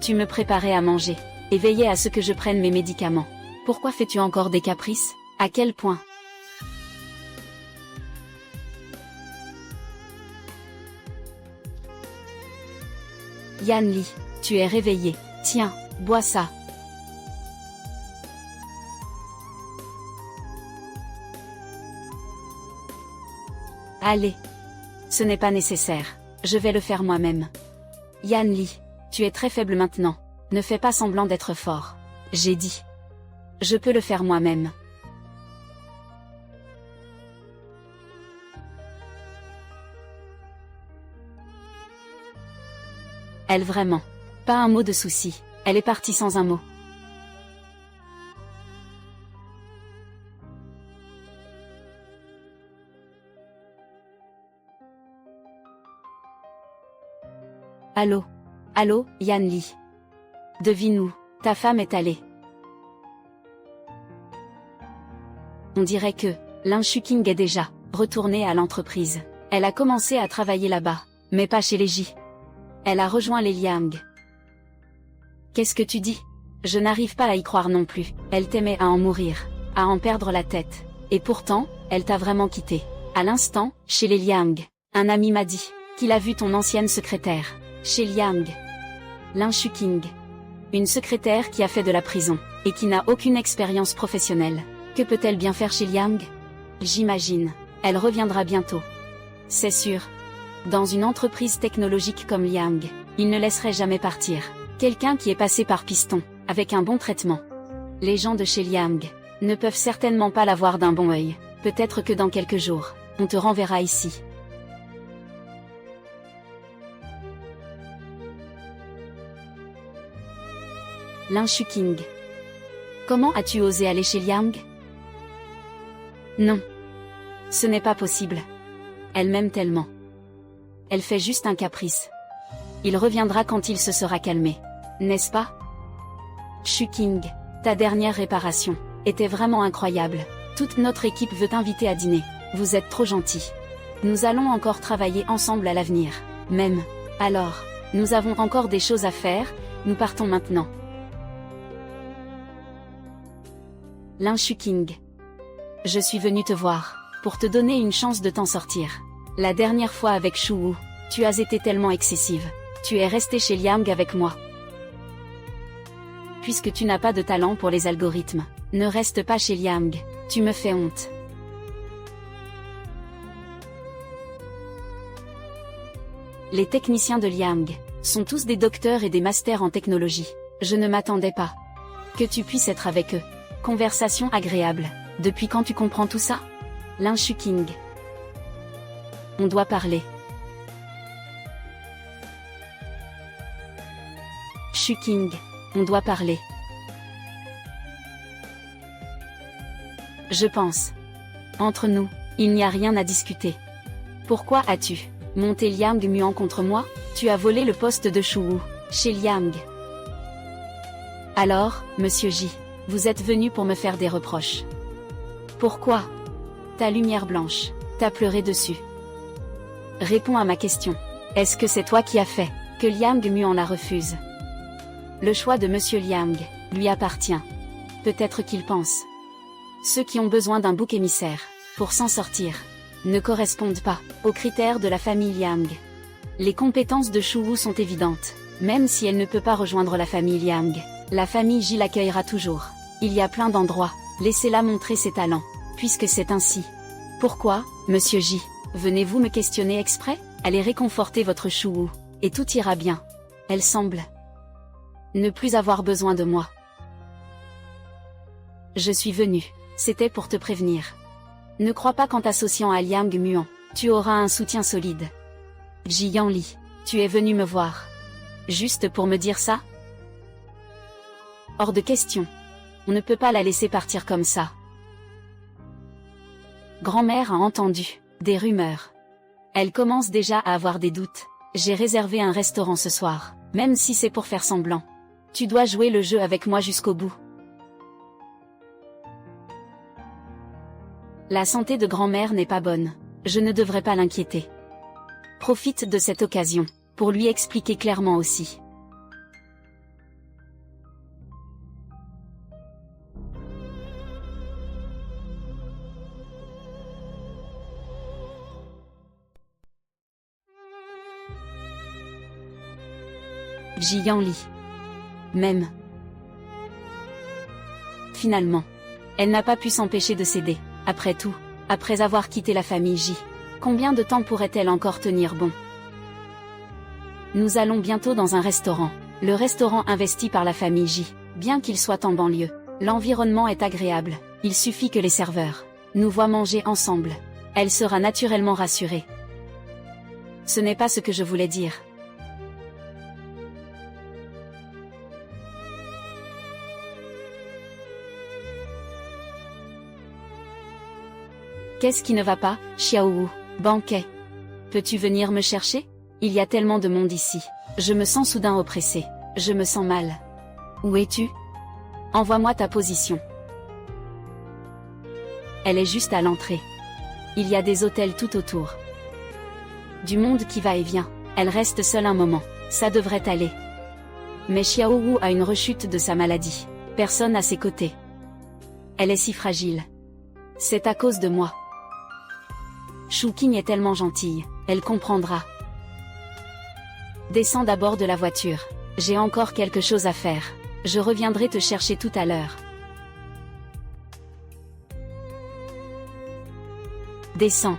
Tu me préparais à manger, et veillais à ce que je prenne mes médicaments. Pourquoi fais-tu encore des caprices? À quel point? Yan Li, tu es réveillé. Tiens, bois ça. Allez. Ce n'est pas nécessaire. Je vais le faire moi-même. Yan Li, tu es très faible maintenant. Ne fais pas semblant d'être fort. J'ai dit. Je peux le faire moi-même. Elle vraiment. Pas un mot de souci. Elle est partie sans un mot. Allô? Allô, Yan Li. Devine où ta femme est allée. On dirait que Lin Shuking est déjà retournée à l'entreprise. Elle a commencé à travailler là-bas, mais pas chez les J. Elle a rejoint les Liang. Qu'est-ce que tu dis? Je n'arrive pas à y croire non plus. Elle t'aimait à en mourir, à en perdre la tête. Et pourtant, elle t'a vraiment quitté. À l'instant, chez les Liang, un ami m'a dit qu'il a vu ton ancienne secrétaire. Chez Liang. Lin Shuking. Une secrétaire qui a fait de la prison, et qui n'a aucune expérience professionnelle. Que peut-elle bien faire chez Liang? J'imagine. Elle reviendra bientôt. C'est sûr. Dans une entreprise technologique comme Liang, il ne laisserait jamais partir quelqu'un qui est passé par piston, avec un bon traitement. Les gens de chez Liang ne peuvent certainement pas la voir d'un bon œil. Peut-être que dans quelques jours, on te renverra ici. Lin Shuking. Comment as-tu osé aller chez Liang? Non. Ce n'est pas possible. Elle m'aime tellement. Elle fait juste un caprice. Il reviendra quand il se sera calmé. N'est-ce pas? Shuking, ta dernière réparation était vraiment incroyable. Toute notre équipe veut t'inviter à dîner. Vous êtes trop gentil. Nous allons encore travailler ensemble à l'avenir. Même. Alors, nous avons encore des choses à faire, nous partons maintenant. Lin Shuking. Je suis venu te voir, pour te donner une chance de t'en sortir. La dernière fois avec Shu Wu, tu as été tellement excessive. Tu es resté chez Liang avec moi. Puisque tu n'as pas de talent pour les algorithmes, ne reste pas chez Liang, tu me fais honte. Les techniciens de Liang sont tous des docteurs et des masters en technologie. Je ne m'attendais pas que tu puisses être avec eux. Conversation agréable. Depuis quand tu comprends tout ça? Lin Shuking. On doit parler. Shuking. On doit parler. Je pense. Entre nous, il n'y a rien à discuter. Pourquoi as-tu monté Liang Muan contre moi? Tu as volé le poste de Shu Wu, chez Liang. Alors, Monsieur J, vous êtes venu pour me faire des reproches. Pourquoi? Ta lumière blanche, t'as pleuré dessus. Réponds à ma question. Est-ce que c'est toi qui as fait que Liang Muan la refuse? Le choix de Monsieur Liang lui appartient. Peut-être qu'il pense. Ceux qui ont besoin d'un bouc émissaire pour s'en sortir ne correspondent pas aux critères de la famille Liang. Les compétences de Shu Wu sont évidentes. Même si elle ne peut pas rejoindre la famille Liang, la famille J l'accueillera toujours. Il y a plein d'endroits. Laissez-la montrer ses talents, puisque c'est ainsi. Pourquoi, Monsieur J, venez-vous me questionner exprès? Allez réconforter votre Shu Wu, et tout ira bien. Elle semble ne plus avoir besoin de moi. Je suis venu, c'était pour te prévenir. Ne crois pas qu'en t'associant à Liang Muan, tu auras un soutien solide. Ji Yanli, tu es venu me voir. Juste pour me dire ça? Hors de question. On ne peut pas la laisser partir comme ça. Grand-mère a entendu des rumeurs. Elle commence déjà à avoir des doutes. J'ai réservé un restaurant ce soir, même si c'est pour faire semblant. Tu dois jouer le jeu avec moi jusqu'au bout. La santé de grand-mère n'est pas bonne. Je ne devrais pas l'inquiéter. Profite de cette occasion pour lui expliquer clairement aussi. Ji Yanli. Même. Finalement. Elle n'a pas pu s'empêcher de céder. Après tout, après avoir quitté la famille J. Combien de temps pourrait-elle encore tenir bon? Nous allons bientôt dans un restaurant. Le restaurant investi par la famille J. Bien qu'il soit en banlieue, l'environnement est agréable. Il suffit que les serveurs nous voient manger ensemble. Elle sera naturellement rassurée. Ce n'est pas ce que je voulais dire. Qu'est-ce qui ne va pas, Xiaowu? Banquet. Peux-tu venir me chercher? Il y a tellement de monde ici. Je me sens soudain oppressé. Je me sens mal. Où es-tu? Envoie-moi ta position. Elle est juste à l'entrée. Il y a des hôtels tout autour. Du monde qui va et vient. Elle reste seule un moment. Ça devrait aller. Mais Xiaowu a une rechute de sa maladie. Personne à ses côtés. Elle est si fragile. C'est à cause de moi. Shuqing est tellement gentille. Elle comprendra. Descends d'abord de la voiture. J'ai encore quelque chose à faire. Je reviendrai te chercher tout à l'heure. Descends.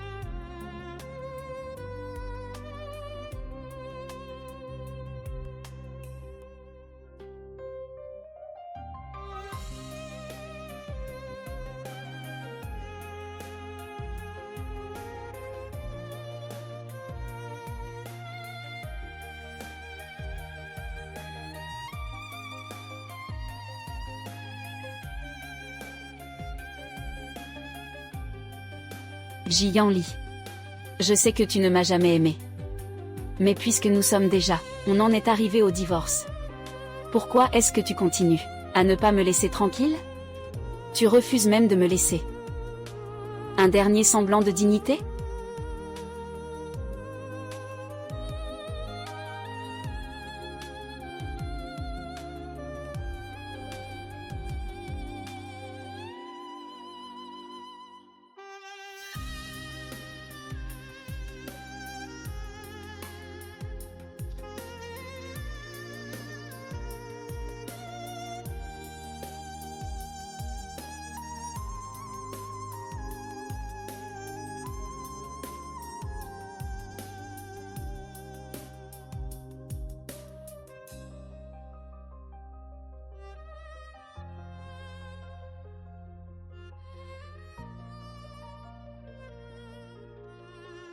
Jiyanli. Je sais que tu ne m'as jamais aimé. Mais puisque nous sommes déjà, on en est arrivé au divorce. Pourquoi est-ce que tu continues à ne pas me laisser tranquille? Tu refuses même de me laisser. Un dernier semblant de dignité?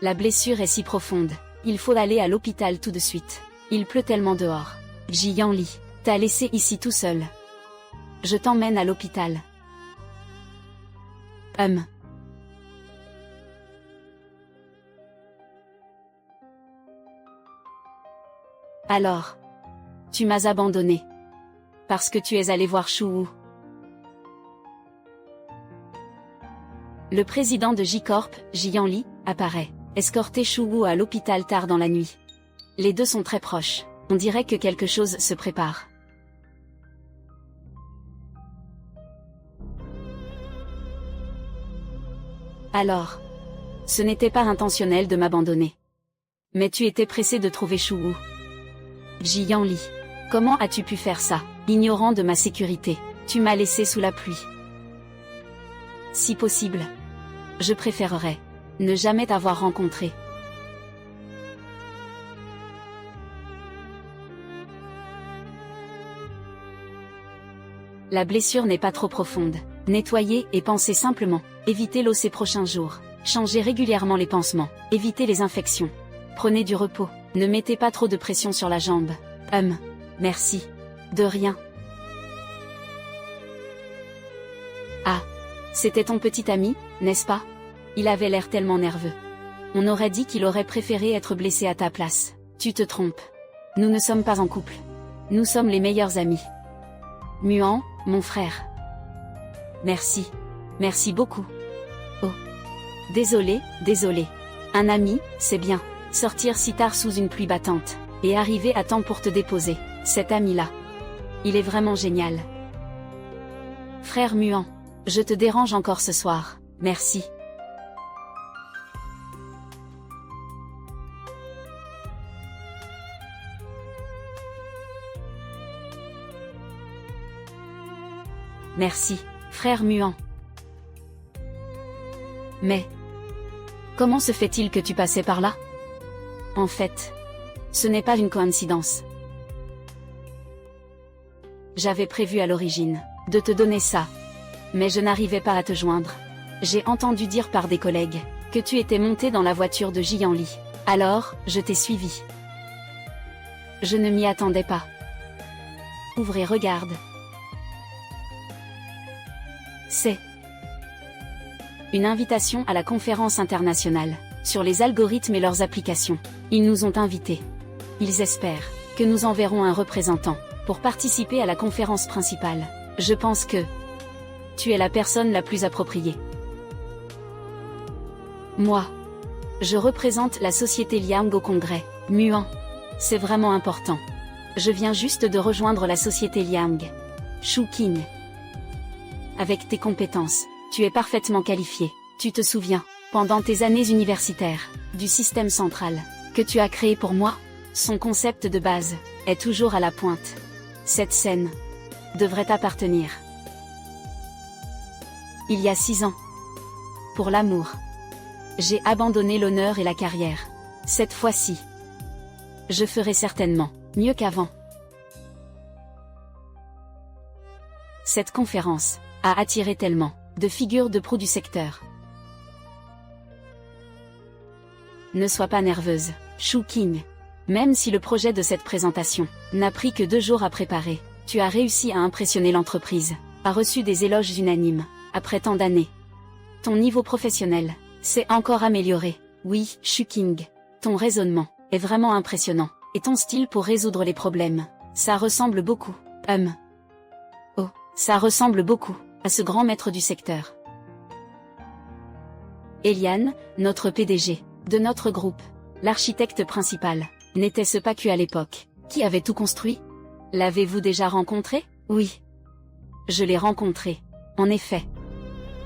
La blessure est si profonde. Il faut aller à l'hôpital tout de suite. Il pleut tellement dehors. Jiyanli, t'as laissé ici tout seul. Je t'emmène à l'hôpital. Alors, tu m'as abandonné. Parce que tu es allé voir Shuwu. Le président de J-Corp, Jiyanli, apparaît. Escorter Shuwu à l'hôpital tard dans la nuit. Les deux sont très proches. On dirait que quelque chose se prépare. Alors, ce n'était pas intentionnel de m'abandonner. Mais tu étais pressé de trouver Shuwu. Jiyanli, comment as-tu pu faire ça, ignorant de ma sécurité? Tu m'as laissé sous la pluie. Si possible, je préférerais ne jamais t'avoir rencontré. La blessure n'est pas trop profonde. Nettoyez et pansez simplement. Évitez l'eau ces prochains jours. Changez régulièrement les pansements. Évitez les infections. Prenez du repos. Ne mettez pas trop de pression sur la jambe. Merci. De rien. Ah. C'était ton petit ami, n'est-ce pas? Il avait l'air tellement nerveux. On aurait dit qu'il aurait préféré être blessé à ta place. Tu te trompes. Nous ne sommes pas en couple. Nous sommes les meilleurs amis. Muan, mon frère. Merci. Merci beaucoup. Oh. Désolé. Un ami, c'est bien. Sortir si tard sous une pluie battante. Et arriver à temps pour te déposer. Cet ami-là. Il est vraiment génial. Frère Muan. Je te dérange encore ce soir. Merci. Merci, frère Muan. Mais, comment se fait-il que tu passais par là? En fait, ce n'est pas une coïncidence. J'avais prévu à l'origine de te donner ça. Mais je n'arrivais pas à te joindre. J'ai entendu dire par des collègues que tu étais monté dans la voiture de Jiyanli. Alors, je t'ai suivi. Je ne m'y attendais pas. Ouvre et regarde. C'est Une invitation à la conférence internationale sur les algorithmes et leurs applications. Ils nous ont invités. Ils espèrent que nous enverrons un représentant pour participer à la conférence principale. Je pense que tu es la personne la plus appropriée. Moi, je représente la société Liang au congrès. Muan. C'est vraiment important. Je viens juste de rejoindre la société Liang. Shuking. Avec tes compétences, tu es parfaitement qualifié. Tu te souviens, pendant tes années universitaires, du système central que tu as créé pour moi? Son concept de base est toujours à la pointe. Cette scène devrait t'appartenir. Il y a 6 ans. Pour l'amour, j'ai abandonné l'honneur et la carrière. Cette fois-ci, je ferai certainement mieux qu'avant. Cette conférence a attiré tellement de figures de proue du secteur. Ne sois pas nerveuse, Shuking. Même si le projet de cette présentation n'a pris que 2 jours à préparer, tu as réussi à impressionner l'entreprise, a reçu des éloges unanimes, après tant d'années. Ton niveau professionnel s'est encore amélioré. Oui, Shuking. Ton raisonnement est vraiment impressionnant, et ton style pour résoudre les problèmes, ça ressemble beaucoup. Oh, ça ressemble beaucoup à ce grand maître du secteur. Eliane, notre PDG, de notre groupe, l'architecte principal, n'était-ce pas que à l'époque, qui avait tout construit? L'avez-vous déjà rencontré? Oui. Je l'ai rencontrée. En effet.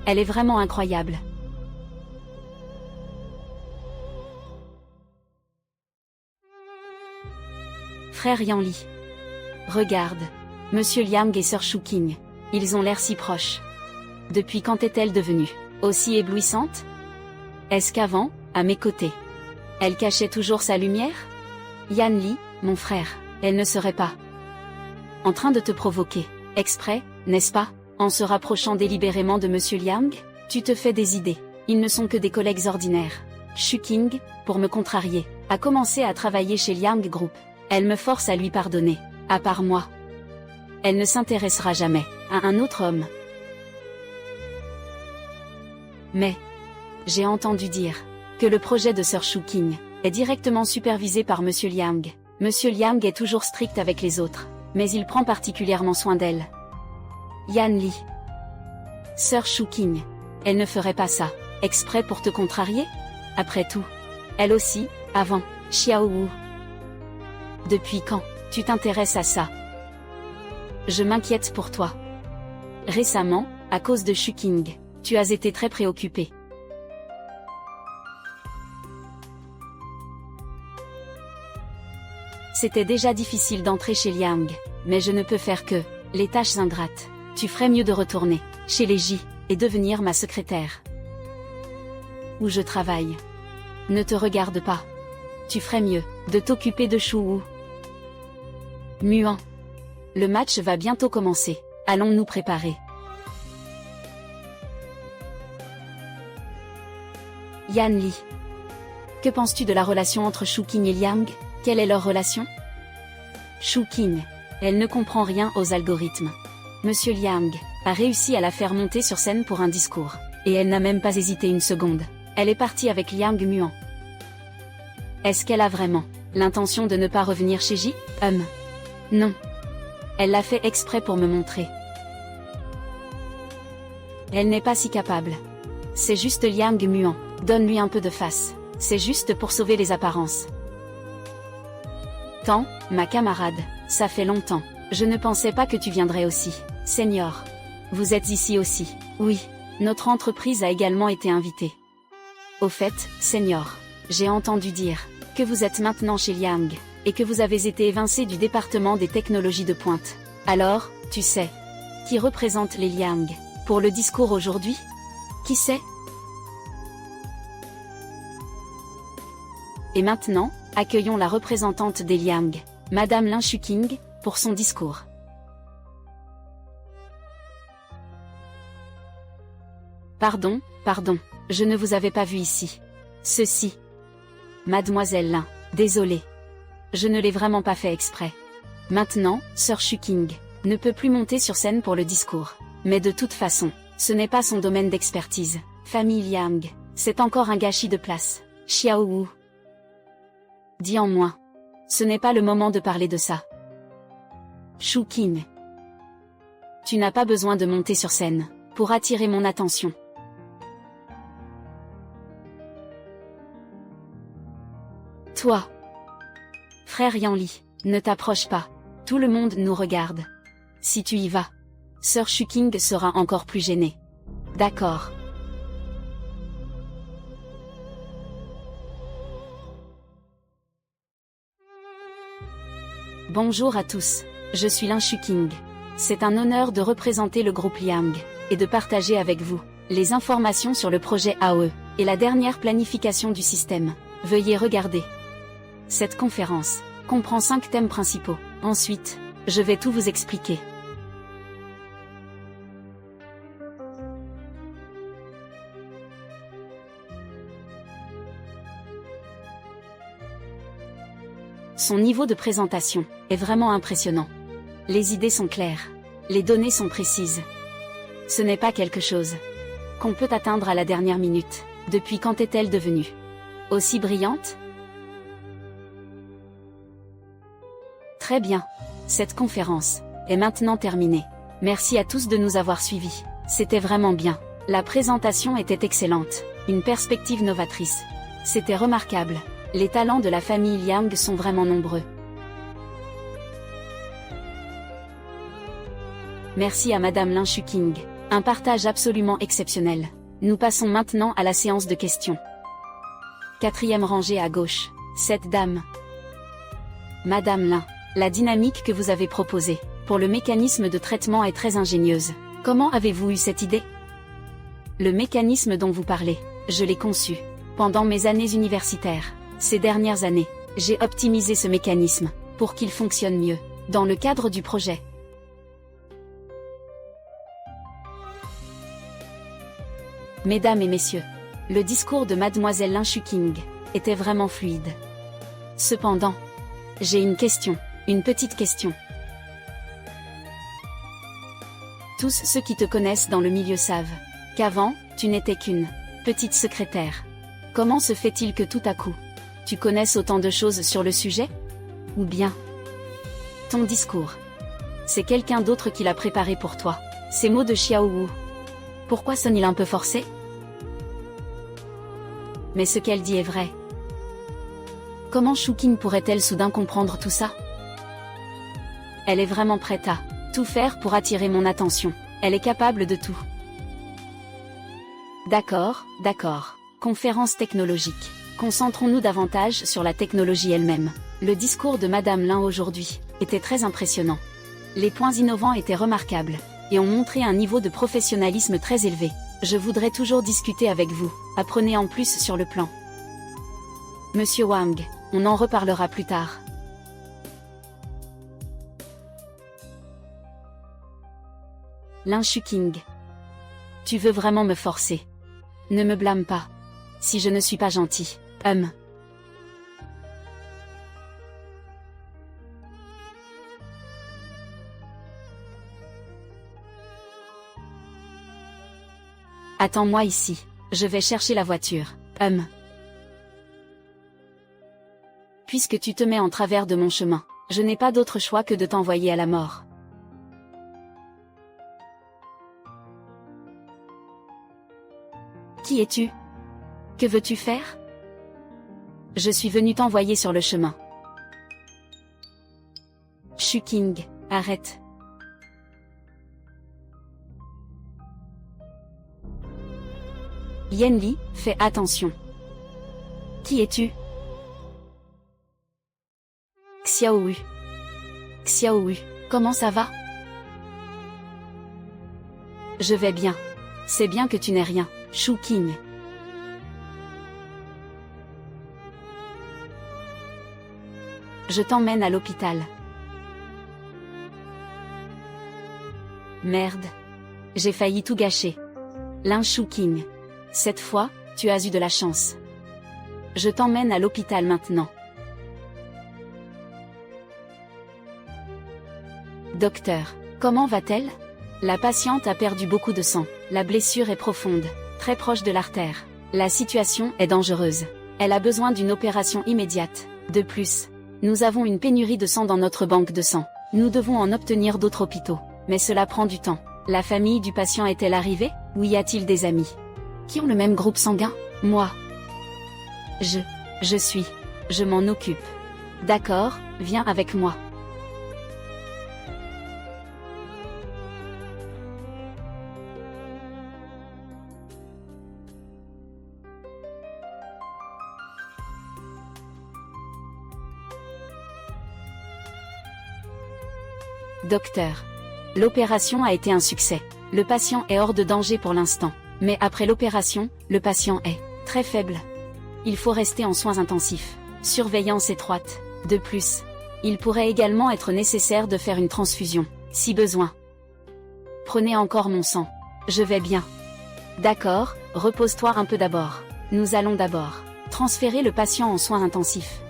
Elle est vraiment incroyable. Frère Yanli. Regarde. Monsieur Liang et Sir Shuking. Ils ont l'air si proches. Depuis quand est-elle devenue aussi éblouissante? Est-ce qu'avant, à mes côtés, elle cachait toujours sa lumière? Yan Li, mon frère, elle ne serait pas en train de te provoquer, exprès, n'est-ce pas? En se rapprochant délibérément de Monsieur Liang, tu te fais des idées. Ils ne sont que des collègues ordinaires. Shuking, pour me contrarier, a commencé à travailler chez Liang Group. Elle me force à lui pardonner. À part moi, elle ne s'intéressera jamais à un autre homme. Mais j'ai entendu dire que le projet de Sir Shuking est directement supervisé par Monsieur Liang. Monsieur Liang est toujours strict avec les autres, mais il prend particulièrement soin d'elle. Yan Li. Sir Shuking. Elle ne ferait pas ça, exprès pour te contrarier? Après tout, elle aussi, avant, Xiao Wu. Depuis quand tu t'intéresses à ça? Je m'inquiète pour toi. Récemment, à cause de Shuking, tu as été très préoccupé. C'était déjà difficile d'entrer chez Liang, mais je ne peux faire que les tâches ingrates. Tu ferais mieux de retourner chez les J et devenir ma secrétaire. Où je travaille. Ne te regarde pas. Tu ferais mieux de t'occuper de Shu Wu. Muan. Le match va bientôt commencer. Allons nous préparer. Yan Li. Que penses-tu de la relation entre Shuking et Liang? Quelle est leur relation? Shuking. Elle ne comprend rien aux algorithmes. Monsieur Liang a réussi à la faire monter sur scène pour un discours. Et elle n'a même pas hésité une seconde. Elle est partie avec Liang Muan. Est-ce qu'elle a vraiment l'intention de ne pas revenir chez J? Non. Elle l'a fait exprès pour me montrer. Elle n'est pas si capable. C'est juste Liang Muan. Donne-lui un peu de face. C'est juste pour sauver les apparences. Tant, ma camarade, ça fait longtemps. Je ne pensais pas que tu viendrais aussi. Senior. Vous êtes ici aussi. Oui. Notre entreprise a également été invitée. Au fait, Senior, j'ai entendu dire que vous êtes maintenant chez Liang, et que vous avez été évincé du département des technologies de pointe. Alors, tu sais, qui représente les Liang pour le discours aujourd'hui? Qui sait? Et maintenant, accueillons la représentante des Liang, Madame Lin Shuking, pour son discours. Pardon, je ne vous avais pas vu ici. Ceci. Mademoiselle Lin, désolée. Je ne l'ai vraiment pas fait exprès. Maintenant, Sir Shuking ne peut plus monter sur scène pour le discours. Mais de toute façon, ce n'est pas son domaine d'expertise. Famille Liang, c'est encore un gâchis de place. Xiao Wu. Dis en moins. Ce n'est pas le moment de parler de ça. Shu Qing. Tu n'as pas besoin de monter sur scène pour attirer mon attention. Toi. Frère Yanli, ne t'approche pas. Tout le monde nous regarde. Si tu y vas, Sœur Shu Qing sera encore plus gênée. D'accord. Bonjour à tous, je suis Lin Shu Qing. C'est un honneur de représenter le groupe Liang, et de partager avec vous les informations sur le projet AOE, et la dernière planification du système. Veuillez regarder. Cette conférence comprend 5 thèmes principaux. Ensuite, je vais tout vous expliquer. Son niveau de présentation est vraiment impressionnant. Les idées sont claires. Les données sont précises. Ce n'est pas quelque chose qu'on peut atteindre à la dernière minute. Depuis quand est-elle devenue aussi brillante? Très bien. Cette conférence est maintenant terminée. Merci à tous de nous avoir suivis. C'était vraiment bien. La présentation était excellente. Une perspective novatrice. C'était remarquable. Les talents de la famille Liang sont vraiment nombreux. Merci à Madame Lin Shu Qing. Un partage absolument exceptionnel. Nous passons maintenant à la séance de questions. 4e rangée à gauche. Cette dame. Madame Lin. La dynamique que vous avez proposée pour le mécanisme de traitement est très ingénieuse. Comment avez-vous eu cette idée? Le mécanisme dont vous parlez, je l'ai conçu pendant mes années universitaires. Ces dernières années, j'ai optimisé ce mécanisme pour qu'il fonctionne mieux dans le cadre du projet. Mesdames et messieurs, le discours de Mademoiselle Lin Shu Qing était vraiment fluide. Cependant, j'ai une question, une petite question. Tous ceux qui te connaissent dans le milieu savent qu'avant, tu n'étais qu'une petite secrétaire. Comment se fait-il que tout à coup, tu connaisses autant de choses sur le sujet? Ou bien, ton discours, c'est quelqu'un d'autre qui l'a préparé pour toi. Ces mots de Xiao Wu. Pourquoi sonne-il un peu forcé? Mais ce qu'elle dit est vrai. Comment Shu Qing pourrait-elle soudain comprendre tout ça? Elle est vraiment prête à tout faire pour attirer mon attention. Elle est capable de tout. D'accord, d'accord. Conférence technologique. Concentrons-nous davantage sur la technologie elle-même. Le discours de Madame Lin aujourd'hui était très impressionnant. Les points innovants étaient remarquables et ont montré un niveau de professionnalisme très élevé. Je voudrais toujours discuter avec vous. Apprenez en plus sur le plan. Monsieur Wang, on en reparlera plus tard. Lin Shu Qing. Tu veux vraiment me forcer? Ne me blâme pas. Si je ne suis pas gentil. Attends-moi ici. Je vais chercher la voiture. Puisque tu te mets en travers de mon chemin, je n'ai pas d'autre choix que de t'envoyer à la mort. Qui es-tu? Que veux-tu faire? Je suis venu t'envoyer sur le chemin. Shu Qing, arrête. Yanli, fais attention. Qui es-tu? Xiao Wu. Xiao Wu, comment ça va? Je vais bien. C'est bien que tu n'aies rien, Shu Qing. Je t'emmène à l'hôpital. Merde. J'ai failli tout gâcher. Lin Shu Qing. Cette fois, tu as eu de la chance. Je t'emmène à l'hôpital maintenant. Docteur, comment va-t-elle? La patiente a perdu beaucoup de sang. La blessure est profonde. très proche de l'artère. La situation est dangereuse. Elle a besoin d'une opération immédiate. De plus, nous avons une pénurie de sang dans notre banque de sang. Nous devons en obtenir d'autres hôpitaux. Mais cela prend du temps. La famille du patient est-elle arrivée? Ou y a-t-il des amis qui ont le même groupe sanguin? Moi. Je m'en occupe. D'accord, viens avec moi. Docteur. L'opération a été un succès. Le patient est hors de danger pour l'instant. Mais après l'opération, le patient est très faible. Il faut rester en soins intensifs. Surveillance étroite. De plus, il pourrait également être nécessaire de faire une transfusion, si besoin. Prenez encore mon sang. Je vais bien. D'accord, repose-toi un peu d'abord. Nous allons d'abord transférer le patient en soins intensifs.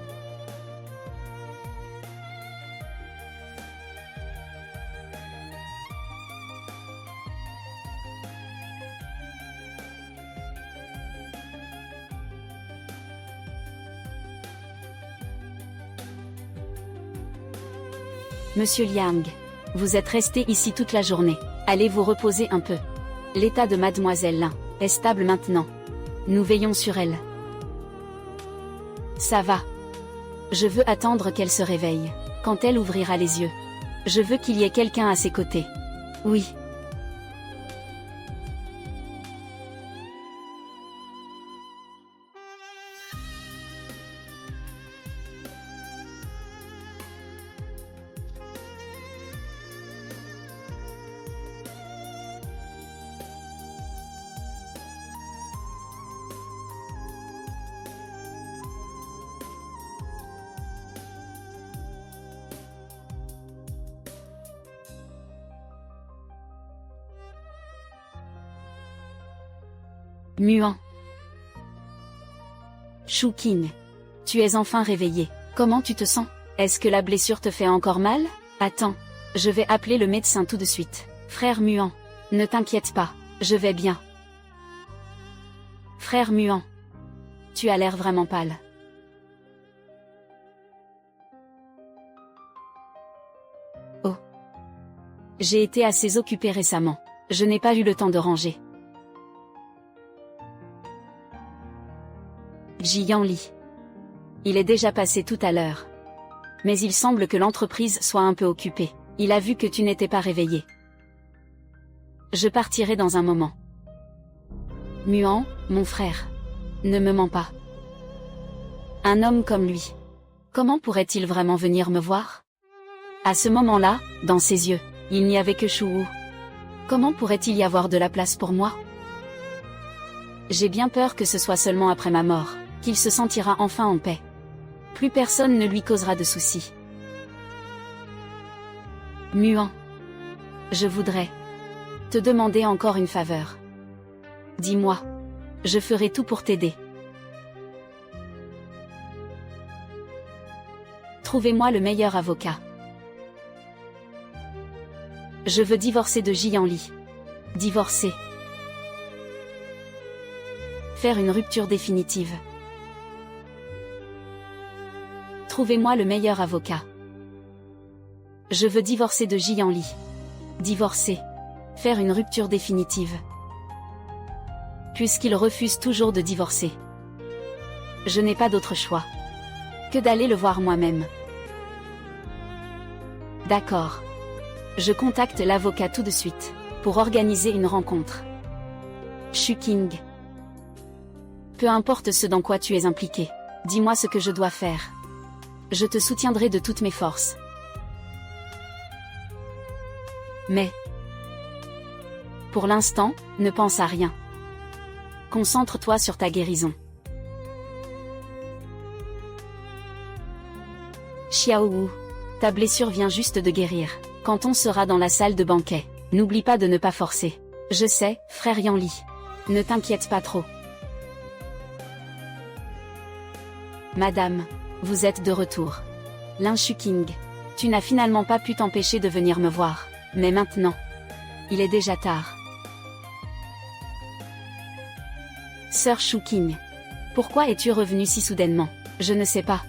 Monsieur Liang, vous êtes resté ici toute la journée. Allez vous reposer un peu. L'état de Mademoiselle Lin est stable maintenant. Nous veillons sur elle. Ça va. Je veux attendre qu'elle se réveille. Quand elle ouvrira les yeux, je veux qu'il y ait quelqu'un à ses côtés. Oui. Muan. Shuqing. Tu es enfin réveillé. Comment tu te sens? Est-ce que la blessure te fait encore mal? Attends. Je vais appeler le médecin tout de suite. Frère Muan. Ne t'inquiète pas. Je vais bien. Frère Muan. Tu as l'air vraiment pâle. Oh. J'ai été assez occupée récemment. Je n'ai pas eu le temps de ranger. Jianli. Il est déjà passé tout à l'heure. Mais il semble que l'entreprise soit un peu occupée. Il a vu que tu n'étais pas réveillé. Je partirai dans un moment. Muan, mon frère. Ne me mens pas. Un homme comme lui. Comment pourrait-il vraiment venir me voir? À ce moment-là, dans ses yeux, il n'y avait que Shuwu. Comment pourrait-il y avoir de la place pour moi? J'ai bien peur que ce soit seulement après ma mort qu'il se sentira enfin en paix. Plus personne ne lui causera de soucis. Muan. Je voudrais te demander encore une faveur. Dis-moi. Je ferai tout pour t'aider. Trouvez-moi le meilleur avocat. Je veux divorcer de Jianli. Divorcer. Faire une rupture définitive. Trouvez-moi le meilleur avocat. Je veux divorcer de Jianli. Divorcer. Faire une rupture définitive. Puisqu'il refuse toujours de divorcer. Je n'ai pas d'autre choix que d'aller le voir moi-même. D'accord. Je contacte l'avocat tout de suite pour organiser une rencontre. Shuqing. Peu importe ce dans quoi tu es impliqué. Dis-moi ce que je dois faire. Je te soutiendrai de toutes mes forces. Mais, pour l'instant, ne pense à rien. Concentre-toi sur ta guérison. Xiaowu, ta blessure vient juste de guérir. Quand on sera dans la salle de banquet, n'oublie pas de ne pas forcer. Je sais, frère Yanli. Ne t'inquiète pas trop. Madame, vous êtes de retour. Lin Shuqing, tu n'as finalement pas pu t'empêcher de venir me voir. Mais maintenant, il est déjà tard. Sœur Shuking. Pourquoi es-tu revenue si soudainement? Je ne sais pas.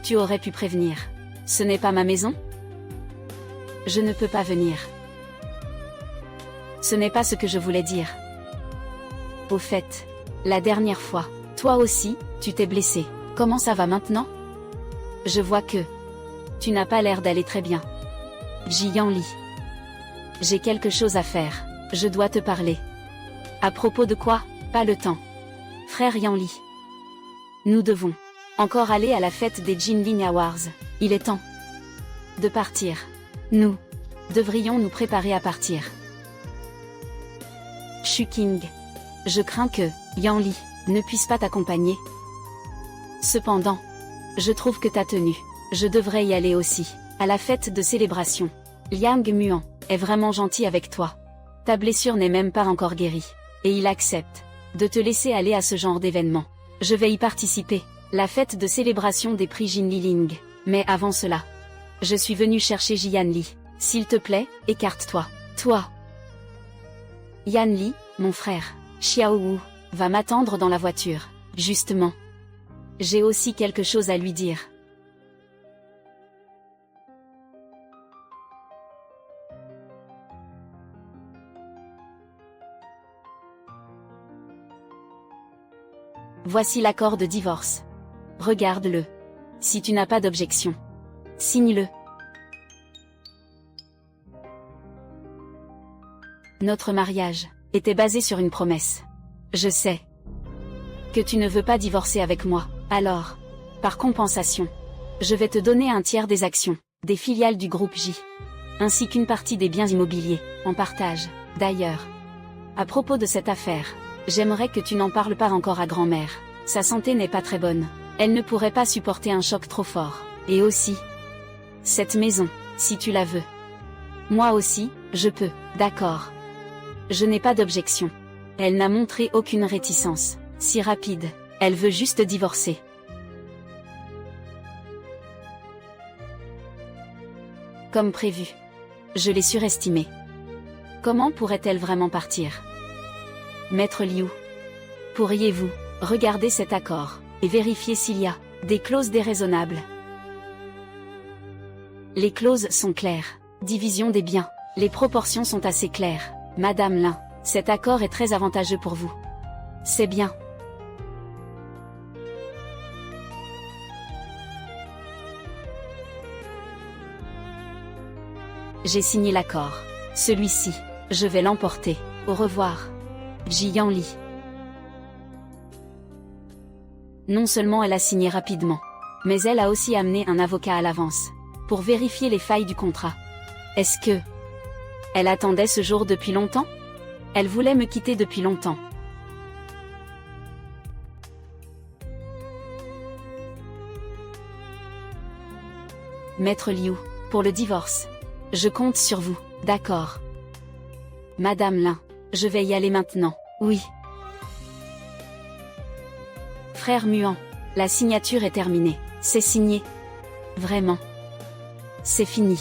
Tu aurais pu prévenir. Ce n'est pas ma maison? Je ne peux pas venir. Ce n'est pas ce que je voulais dire. Au fait, la dernière fois, toi aussi, tu t'es blessé. Comment ça va maintenant? Je vois que tu n'as pas l'air d'aller très bien. Jiyanli. J'ai quelque chose à faire. Je dois te parler. À propos de quoi? Pas le temps. Frère Yanli. Nous devons encore aller à la fête des Jinling Awards. Il est temps de partir. Nous devrions nous préparer à partir. Shuking. Je crains que Yanli ne puisse pas t'accompagner. Cependant, je trouve que ta tenue, je devrais y aller aussi, à la fête de célébration. Liang Muan est vraiment gentil avec toi. Ta blessure n'est même pas encore guérie, et il accepte de te laisser aller à ce genre d'événement. Je vais y participer, la fête de célébration des prix Jin Liling. Mais avant cela, je suis venu chercher Jiyanli. S'il te plaît, écarte-toi. Toi. Yanli, mon frère, Xiao Wu, va m'attendre dans la voiture. Justement. J'ai aussi quelque chose à lui dire. Voici l'accord de divorce. Regarde-le. Si tu n'as pas d'objection, signe-le. Notre mariage était basé sur une promesse. Je sais que tu ne veux pas divorcer avec moi, alors, par compensation, je vais te donner un tiers des actions, des filiales du groupe J, ainsi qu'une partie des biens immobiliers, en partage. D'ailleurs, à propos de cette affaire, j'aimerais que tu n'en parles pas encore à grand-mère. Sa santé n'est pas très bonne. Elle ne pourrait pas supporter un choc trop fort. Et aussi, cette maison, si tu la veux. Moi aussi, je peux, d'accord. Je n'ai pas d'objection. Elle n'a montré aucune réticence. Si rapide, elle veut juste divorcer. Comme prévu. Je l'ai surestimée. Comment pourrait-elle vraiment partir? Maître Liu, pourriez-vous regarder cet accord et vérifier s'il y a des clauses déraisonnables? Les clauses sont claires. Division des biens. Les proportions sont assez claires. Madame Lin, cet accord est très avantageux pour vous. C'est bien. J'ai signé l'accord. Celui-ci, je vais l'emporter. Au revoir. Jiyanli. Non seulement elle a signé rapidement, mais elle a aussi amené un avocat à l'avance, pour vérifier les failles du contrat. Est-ce que elle attendait ce jour depuis longtemps? Elle voulait me quitter depuis longtemps. Maître Liu, pour le divorce. Je compte sur vous, d'accord. Madame Lin, je vais y aller maintenant, oui. Frère Muan, la signature est terminée. C'est signé. Vraiment. C'est fini.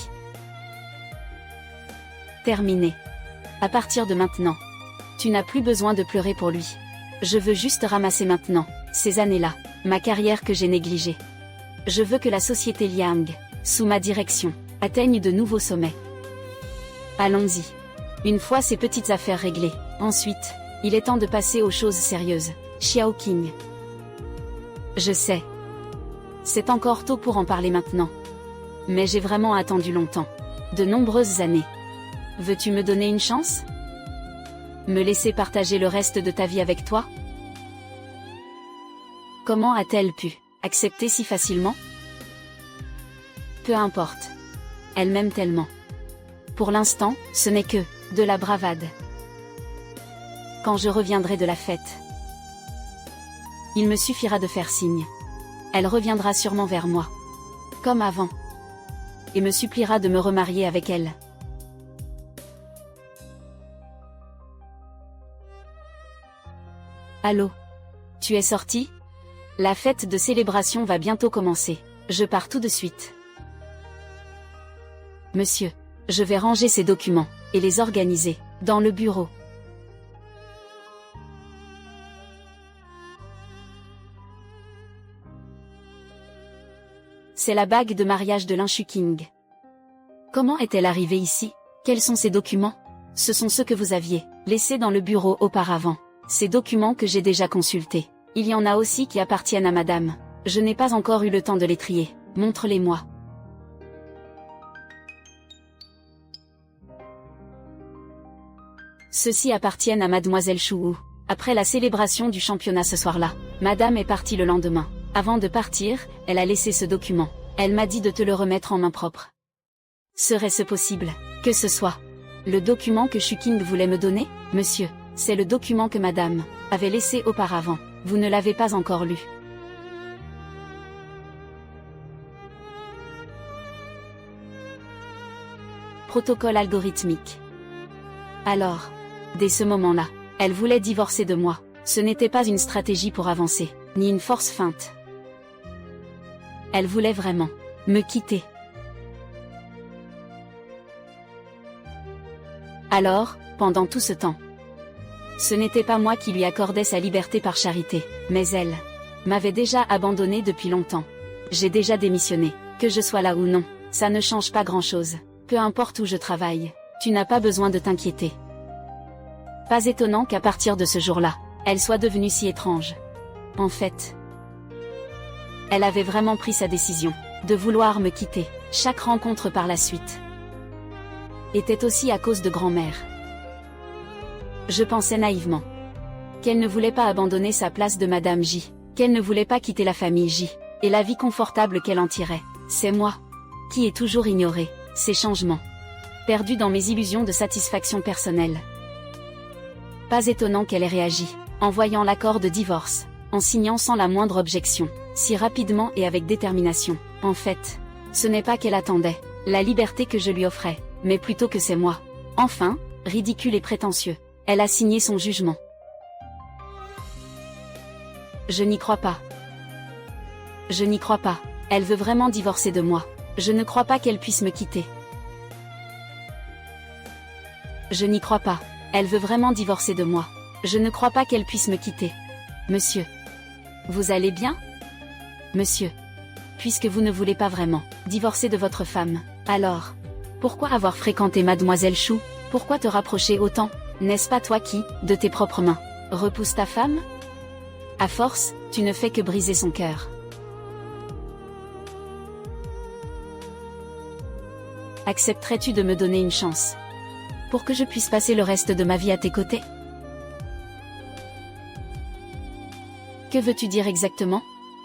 Terminé. À partir de maintenant, tu n'as plus besoin de pleurer pour lui. Je veux juste ramasser maintenant, ces années-là, ma carrière que j'ai négligée. Je veux que la société Liang, sous ma direction, atteigne de nouveaux sommets. Allons-y. Une fois ces petites affaires réglées, ensuite, il est temps de passer aux choses sérieuses. Xiao King. Je sais. C'est encore tôt pour en parler maintenant. Mais j'ai vraiment attendu longtemps. De nombreuses années. Veux-tu me donner une chance? Me laisser partager le reste de ta vie avec toi? Comment a-t-elle pu accepter si facilement? Peu importe. Elle m'aime tellement. Pour l'instant, ce n'est que de la bravade. Quand je reviendrai de la fête, il me suffira de faire signe. Elle reviendra sûrement vers moi, comme avant, et me suppliera de me remarier avec elle. Allô? Tu es sorti? La fête de célébration va bientôt commencer. Je pars tout de suite. Monsieur, je vais ranger ces documents, et les organiser, dans le bureau. C'est la bague de mariage de Lin Shuking. Comment est-elle arrivée ici? Quels sont ces documents? Ce sont ceux que vous aviez laissés dans le bureau auparavant. Ces documents que j'ai déjà consultés. Il y en a aussi qui appartiennent à madame. Je n'ai pas encore eu le temps de les trier. Montre-les-moi. Ceux-ci appartiennent à mademoiselle Chou. Après la célébration du championnat ce soir-là, madame est partie le lendemain. Avant de partir, elle a laissé ce document. Elle m'a dit de te le remettre en main propre. Serait-ce possible que ce soit le document que Shuking voulait me donner? Monsieur, c'est le document que madame avait laissé auparavant. Vous ne l'avez pas encore lu. Protocole algorithmique. Alors, dès ce moment-là, elle voulait divorcer de moi. Ce n'était pas une stratégie pour avancer, ni une force feinte. Elle voulait vraiment me quitter. Alors, pendant tout ce temps, ce n'était pas moi qui lui accordais sa liberté par charité, mais elle m'avait déjà abandonné depuis longtemps. J'ai déjà démissionné. Que je sois là ou non, ça ne change pas grand-chose. Peu importe où je travaille, tu n'as pas besoin de t'inquiéter. Pas étonnant qu'à partir de ce jour-là, elle soit devenue si étrange. En fait, elle avait vraiment pris sa décision de vouloir me quitter. Chaque rencontre par la suite était aussi à cause de grand-mère. Je pensais naïvement qu'elle ne voulait pas abandonner sa place de Madame J, qu'elle ne voulait pas quitter la famille J, et la vie confortable qu'elle en tirait. C'est moi qui ai toujours ignoré ces changements, perdu dans mes illusions de satisfaction personnelle. Pas étonnant qu'elle ait réagi, en voyant l'accord de divorce, en signant sans la moindre objection, si rapidement et avec détermination. En fait, ce n'est pas qu'elle attendait la liberté que je lui offrais, mais plutôt que c'est moi. Enfin, ridicule et prétentieux, elle a signé son jugement. Je n'y crois pas. Je n'y crois pas. Elle veut vraiment divorcer de moi. Je ne crois pas qu'elle puisse me quitter. Je n'y crois pas. Elle veut vraiment divorcer de moi. Je ne crois pas qu'elle puisse me quitter. Monsieur. Vous allez bien? Monsieur. Puisque vous ne voulez pas vraiment divorcer de votre femme, alors, pourquoi avoir fréquenté mademoiselle Chou? Pourquoi te rapprocher autant? N'est-ce pas toi qui, de tes propres mains, repousse ta femme? À force, tu ne fais que briser son cœur. Accepterais-tu de me donner une chance pour que je puisse passer le reste de ma vie à tes côtés? Que veux-tu dire exactement?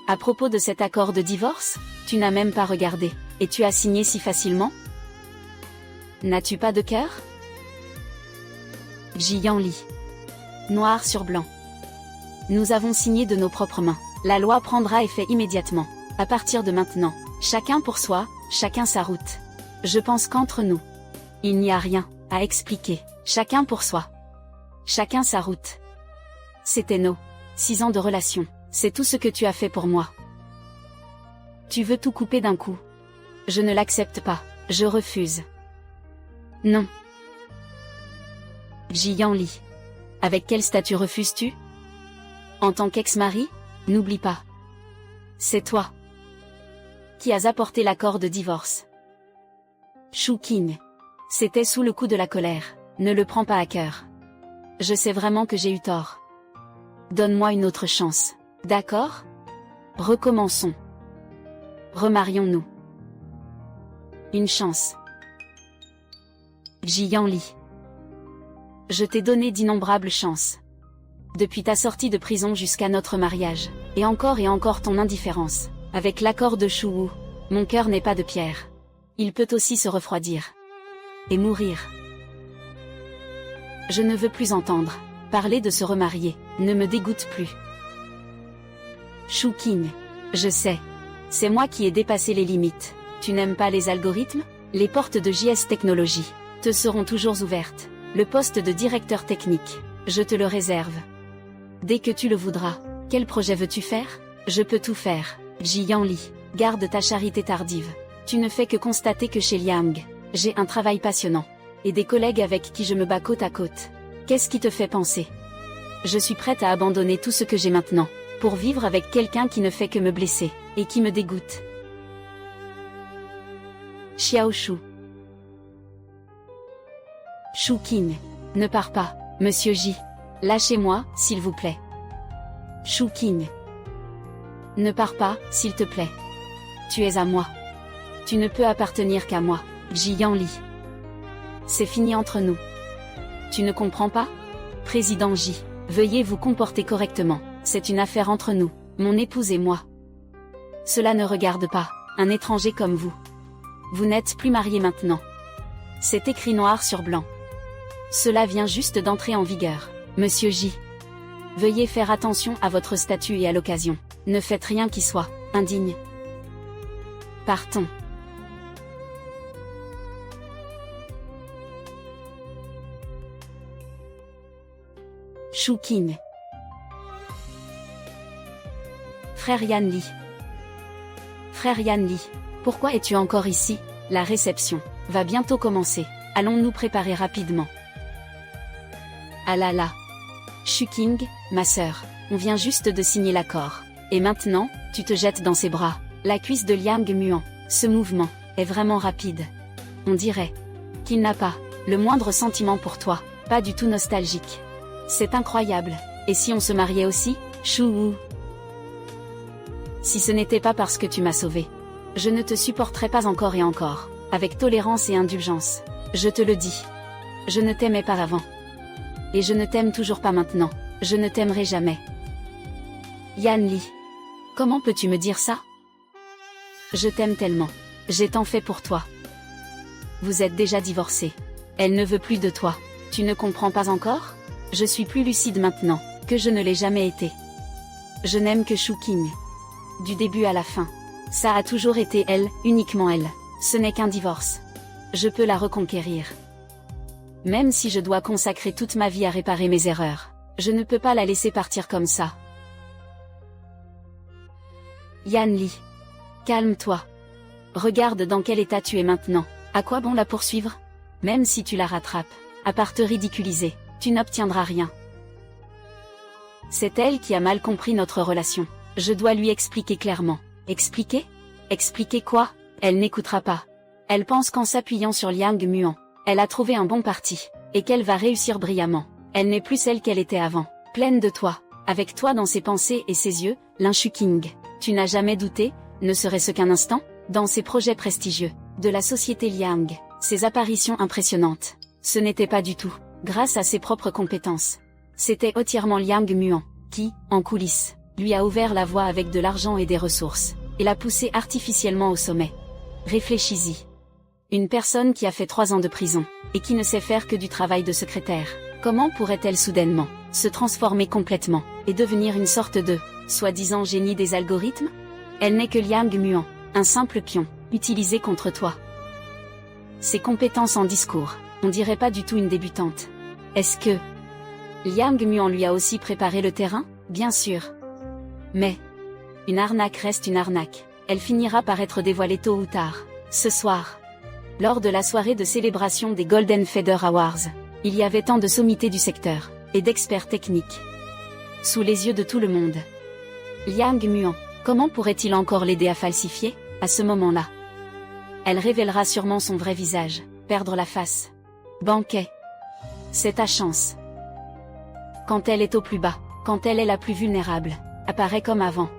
À propos de cet accord de divorce, tu n'as même pas regardé, et tu as signé si facilement? N'as-tu pas de cœur? Jian Li. Noir sur blanc. Nous avons signé de nos propres mains. La loi prendra effet immédiatement. À partir de maintenant, chacun pour soi, chacun sa route. Je pense qu'entre nous, il n'y a rien à expliquer. Chacun pour soi. Chacun sa route. C'était nos 6 ans de relation. C'est tout ce que tu as fait pour moi. Tu veux tout couper d'un coup. Je ne l'accepte pas. Je refuse. Non. Jian Li. Avec quel statut refuses-tu? En tant qu'ex-mari? N'oublie pas. C'est toi qui as apporté l'accord de divorce. Shuking. C'était sous le coup de la colère. Ne le prends pas à cœur. Je sais vraiment que j'ai eu tort. Donne-moi une autre chance. D'accord? Recommençons. Remarions-nous. Une chance. Jian Li. Je t'ai donné d'innombrables chances. Depuis ta sortie de prison jusqu'à notre mariage, et encore ton indifférence. Avec l'accord de Chou, mon cœur n'est pas de pierre. Il peut aussi se refroidir. Et mourir. Je ne veux plus entendre parler de se remarier, ne me dégoûte plus. Shuking. Je sais. C'est moi qui ai dépassé les limites. Tu n'aimes pas les algorithmes? Les portes de JS Technologies te seront toujours ouvertes. Le poste de directeur technique, je te le réserve. Dès que tu le voudras. Quel projet veux-tu faire? Je peux tout faire. Jian Li. Garde ta charité tardive. Tu ne fais que constater que chez Liang, j'ai un travail passionnant. Et des collègues avec qui je me bats côte à côte. Qu'est-ce qui te fait penser? Je suis prête à abandonner tout ce que j'ai maintenant, pour vivre avec quelqu'un qui ne fait que me blesser, et qui me dégoûte. Xiaoshu. Shu King. Ne pars pas, Monsieur J. Lâchez-moi, s'il vous plaît. Shu King. Ne pars pas, s'il te plaît. Tu es à moi. Tu ne peux appartenir qu'à moi, Ji Yanli. C'est fini entre nous. Tu ne comprends pas? Président J. Veuillez vous comporter correctement, c'est une affaire entre nous, mon épouse et moi. Cela ne regarde pas un étranger comme vous. Vous n'êtes plus marié maintenant. C'est écrit noir sur blanc. Cela vient juste d'entrer en vigueur, Monsieur J. Veuillez faire attention à votre statut et à l'occasion. Ne faites rien qui soit indigne. Partons. Shu King. Frère Yanli. Frère Yanli, pourquoi es-tu encore ici? La réception va bientôt commencer. Allons nous préparer rapidement. Ah là là. Shu King, ma sœur, on vient juste de signer l'accord. Et maintenant, tu te jettes dans ses bras. La cuisse de Liang Muan. Ce mouvement est vraiment rapide. On dirait qu'il n'a pas le moindre sentiment pour toi, pas du tout nostalgique. C'est incroyable. Et si on se mariait aussi, Shu Wu? Si ce n'était pas parce que tu m'as sauvé, je ne te supporterais pas encore et encore, avec tolérance et indulgence. Je te le dis. Je ne t'aimais pas avant. Et je ne t'aime toujours pas maintenant. Je ne t'aimerai jamais. Yanli. Comment peux-tu me dire ça? Je t'aime tellement. J'ai tant fait pour toi. Vous êtes déjà divorcés. Elle ne veut plus de toi. Tu ne comprends pas encore? Je suis plus lucide maintenant que je ne l'ai jamais été. Je n'aime que Shu King. Du début à la fin. Ça a toujours été elle, uniquement elle. Ce n'est qu'un divorce. Je peux la reconquérir. Même si je dois consacrer toute ma vie à réparer mes erreurs, je ne peux pas la laisser partir comme ça. Yanli. Calme-toi. Regarde dans quel état tu es maintenant. À quoi bon la poursuivre? Même si tu la rattrapes, à part te ridiculiser, tu n'obtiendras rien. C'est elle qui a mal compris notre relation. Je dois lui expliquer clairement. Expliquer? Expliquer quoi? Elle n'écoutera pas. Elle pense qu'en s'appuyant sur Liang Muan, elle a trouvé un bon parti, et qu'elle va réussir brillamment. Elle n'est plus celle qu'elle était avant, pleine de toi, avec toi dans ses pensées et ses yeux, Shu King. Tu n'as jamais douté, ne serait-ce qu'un instant, dans ses projets prestigieux, de la société Liang, ses apparitions impressionnantes. Ce n'était pas du tout grâce à ses propres compétences. C'était entièrement Liang Muan, qui, en coulisses, lui a ouvert la voie avec de l'argent et des ressources, et l'a poussé artificiellement au sommet. Réfléchis-y. Une personne qui a fait 3 ans de prison, et qui ne sait faire que du travail de secrétaire, comment pourrait-elle soudainement se transformer complètement, et devenir une sorte de, soi-disant génie des algorithmes? Elle n'est que Liang Muan, un simple pion, utilisé contre toi. Ses compétences en discours, on dirait pas du tout une débutante. Est-ce que Liang Muan lui a aussi préparé le terrain? Bien sûr. Mais une arnaque reste une arnaque. Elle finira par être dévoilée tôt ou tard. Ce soir, lors de la soirée de célébration des Golden Feather Awards, il y avait tant de sommités du secteur, et d'experts techniques. Sous les yeux de tout le monde. Liang Muan, comment pourrait-il encore l'aider à falsifier? À ce moment-là, elle révélera sûrement son vrai visage, perdre la face. Banquet. C'est ta chance. Quand elle est au plus bas, quand elle est la plus vulnérable, apparaît comme avant.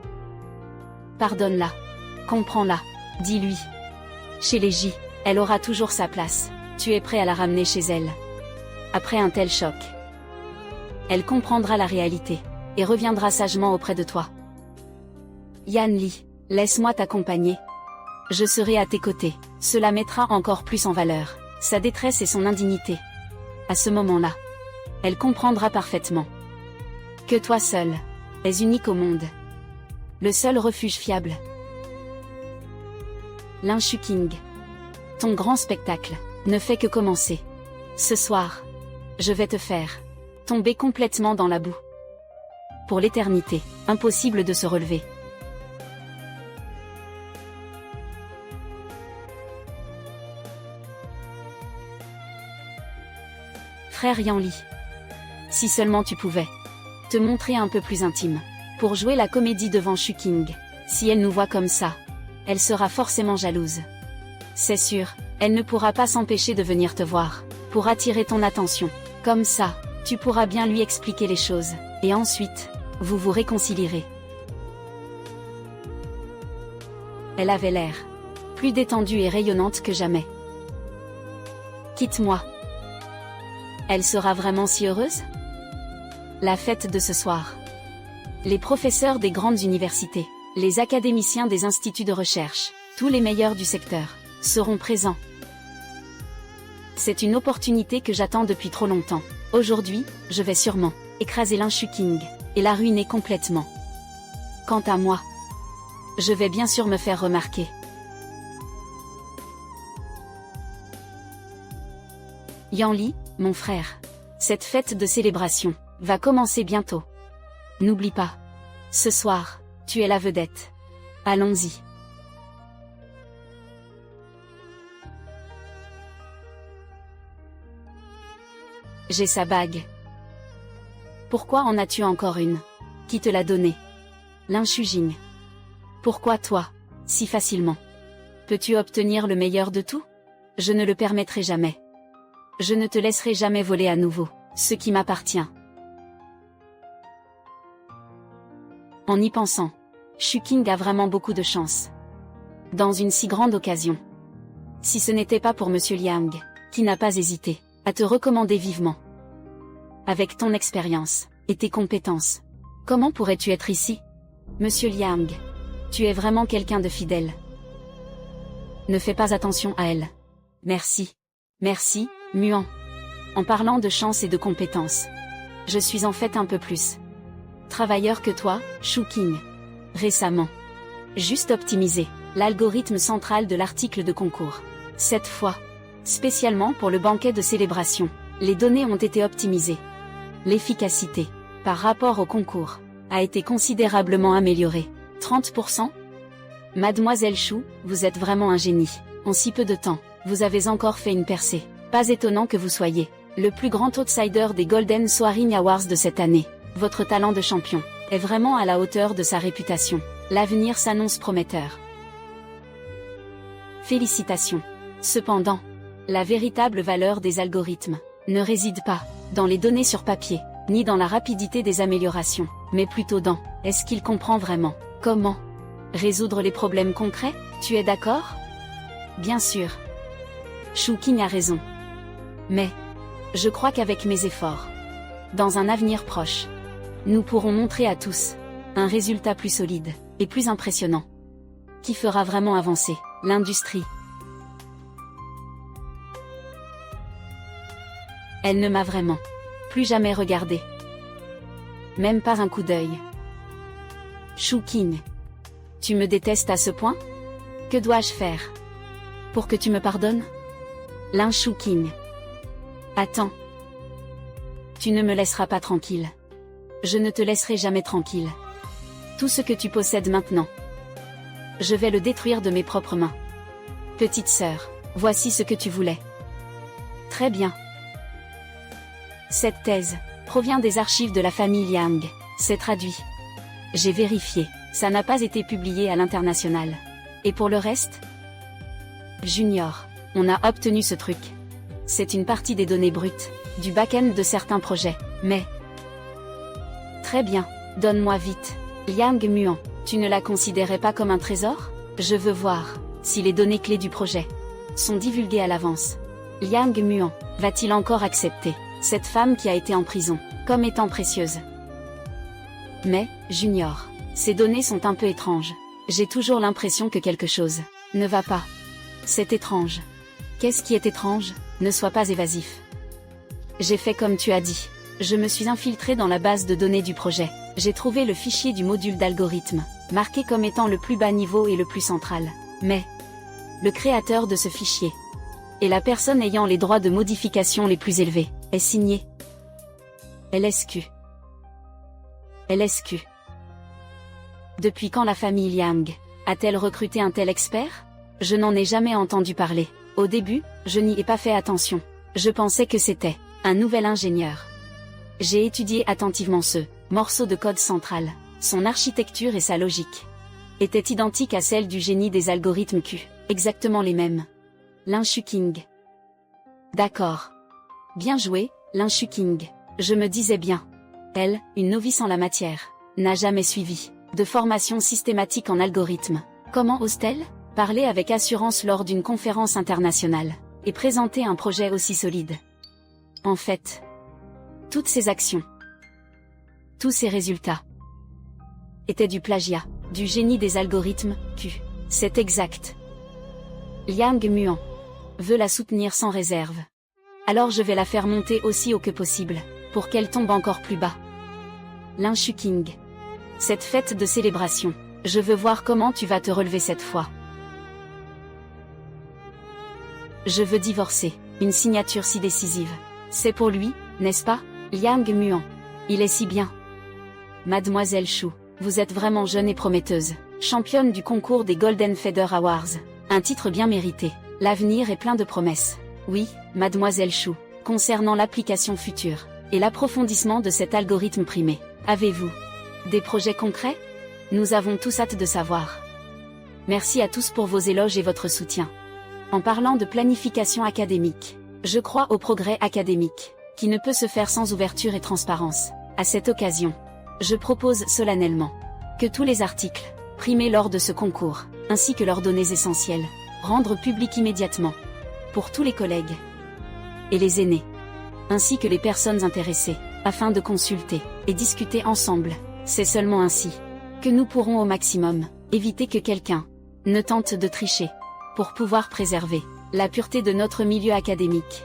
Pardonne-la. Comprends-la. Dis-lui. Chez les J, elle aura toujours sa place. Tu es prêt à la ramener chez elle. Après un tel choc, elle comprendra la réalité, et reviendra sagement auprès de toi. Yanli, laisse-moi t'accompagner. Je serai à tes côtés. Cela mettra encore plus en valeur sa détresse et son indignité. À ce moment-là, elle comprendra parfaitement que toi seul es unique au monde. Le seul refuge fiable. Shu King. Ton grand spectacle ne fait que commencer. Ce soir, je vais te faire tomber complètement dans la boue. Pour l'éternité, impossible de se relever. Frère Yanli. Si seulement tu pouvais te montrer un peu plus intime, pour jouer la comédie devant Shu King. Si elle nous voit comme ça, elle sera forcément jalouse. C'est sûr, elle ne pourra pas s'empêcher de venir te voir, pour attirer ton attention. Comme ça, tu pourras bien lui expliquer les choses, et ensuite, vous vous réconcilierez. Elle avait l'air plus détendue et rayonnante que jamais. Quitte-moi. Elle sera vraiment si heureuse? La fête de ce soir. Les professeurs des grandes universités, les académiciens des instituts de recherche, tous les meilleurs du secteur, seront présents. C'est une opportunité que j'attends depuis trop longtemps. Aujourd'hui, je vais sûrement écraser l'Inshuking et la ruiner complètement. Quant à moi, je vais bien sûr me faire remarquer. Yanli, mon frère, cette fête de célébration va commencer bientôt. N'oublie pas. Ce soir, tu es la vedette. Allons-y. J'ai sa bague. Pourquoi en as-tu encore une? Qui te l'a donnée? L'Inshujing. Pourquoi toi, si facilement? Peux-tu obtenir le meilleur de tout? Je ne le permettrai jamais. Je ne te laisserai jamais voler à nouveau ce qui m'appartient. En y pensant, Shuking a vraiment beaucoup de chance. Dans une si grande occasion. Si ce n'était pas pour Monsieur Liang, qui n'a pas hésité à te recommander vivement. Avec ton expérience et tes compétences, comment pourrais-tu être ici? Monsieur Liang, tu es vraiment quelqu'un de fidèle. Ne fais pas attention à elle. Merci. Merci, Muan. En parlant de chance et de compétences, je suis en fait un peu plus travailleur que toi, Shuking. Récemment, juste optimisé l'algorithme central de l'article de concours. Cette fois, spécialement pour le banquet de célébration, les données ont été optimisées. L'efficacité, par rapport au concours, a été considérablement améliorée. 30%? Mademoiselle Chou, vous êtes vraiment un génie. En si peu de temps, vous avez encore fait une percée. Pas étonnant que vous soyez le plus grand outsider des Golden Soaring Awards de cette année. Votre talent de champion est vraiment à la hauteur de sa réputation. L'avenir s'annonce prometteur. Félicitations. Cependant, la véritable valeur des algorithmes ne réside pas dans les données sur papier, ni dans la rapidité des améliorations, mais plutôt dans est-ce qu'il comprend vraiment comment résoudre les problèmes concrets? Tu es d'accord? Bien sûr. Shuking a raison. Mais je crois qu'avec mes efforts, dans un avenir proche, nous pourrons montrer à tous un résultat plus solide et plus impressionnant, qui fera vraiment avancer l'industrie. Elle ne m'a vraiment plus jamais regardé. Même pas un coup d'œil. Shuking, tu me détestes à ce point? Que dois-je faire pour que tu me pardonnes? L'Inshuking. Attends. Tu ne me laisseras pas tranquille. Je ne te laisserai jamais tranquille. Tout ce que tu possèdes maintenant, je vais le détruire de mes propres mains. Petite sœur, voici ce que tu voulais. Très bien. Cette thèse provient des archives de la famille Liang. C'est traduit. J'ai vérifié, ça n'a pas été publié à l'international. Et pour le reste? Junior, on a obtenu ce truc. C'est une partie des données brutes, du back-end de certains projets, mais... Très bien, donne-moi vite. Liang Muan, tu ne la considérais pas comme un trésor? Je veux voir si les données clés du projet sont divulguées à l'avance. Liang Muan, va-t-il encore accepter cette femme qui a été en prison comme étant précieuse? Mais, Junior, ces données sont un peu étranges. J'ai toujours l'impression que quelque chose ne va pas. C'est étrange. Qu'est-ce qui est étrange? Ne sois pas évasif. J'ai fait comme tu as dit. Je me suis infiltré dans la base de données du projet. J'ai trouvé le fichier du module d'algorithme, marqué comme étant le plus bas niveau et le plus central. Mais, le créateur de ce fichier, et la personne ayant les droits de modification les plus élevés, est signé LSQ. LSQ. Depuis quand la famille Liang a-t-elle recruté un tel expert? Je n'en ai jamais entendu parler. Au début, je n'y ai pas fait attention. Je pensais que c'était un nouvel ingénieur. J'ai étudié attentivement ce morceau de code central. Son architecture et sa logique étaient identiques à celles du génie des algorithmes Q, exactement les mêmes. Lin King. D'accord. Bien joué, Lin King. Je me disais bien. Elle, une novice en la matière, n'a jamais suivi de formation systématique en algorithme. Comment ose-t-elle parler avec assurance lors d'une conférence internationale et présenter un projet aussi solide? En fait, toutes ces actions, tous ces résultats, étaient du plagiat, du génie des algorithmes, Q. C'est exact. Liang Muan veut la soutenir sans réserve. Alors je vais la faire monter aussi haut que possible, pour qu'elle tombe encore plus bas. Lin King. Cette fête de célébration, je veux voir comment tu vas te relever cette fois. Je veux divorcer, une signature si décisive. C'est pour lui, n'est-ce pas, Liang Muan? Il est si bien. Mademoiselle Shu, vous êtes vraiment jeune et prometteuse, championne du concours des Golden Feather Awards. Un titre bien mérité. L'avenir est plein de promesses. Oui, Mademoiselle Shu, concernant l'application future et l'approfondissement de cet algorithme primé, avez-vous des projets concrets? Nous avons tous hâte de savoir. Merci à tous pour vos éloges et votre soutien. En parlant de planification académique, je crois au progrès académique, qui ne peut se faire sans ouverture et transparence. À cette occasion, je propose solennellement que tous les articles primés lors de ce concours, ainsi que leurs données essentielles, rendre publics immédiatement, pour tous les collègues et les aînés, ainsi que les personnes intéressées, afin de consulter et discuter ensemble. C'est seulement ainsi que nous pourrons au maximum éviter que quelqu'un ne tente de tricher, pour pouvoir préserver la pureté de notre milieu académique.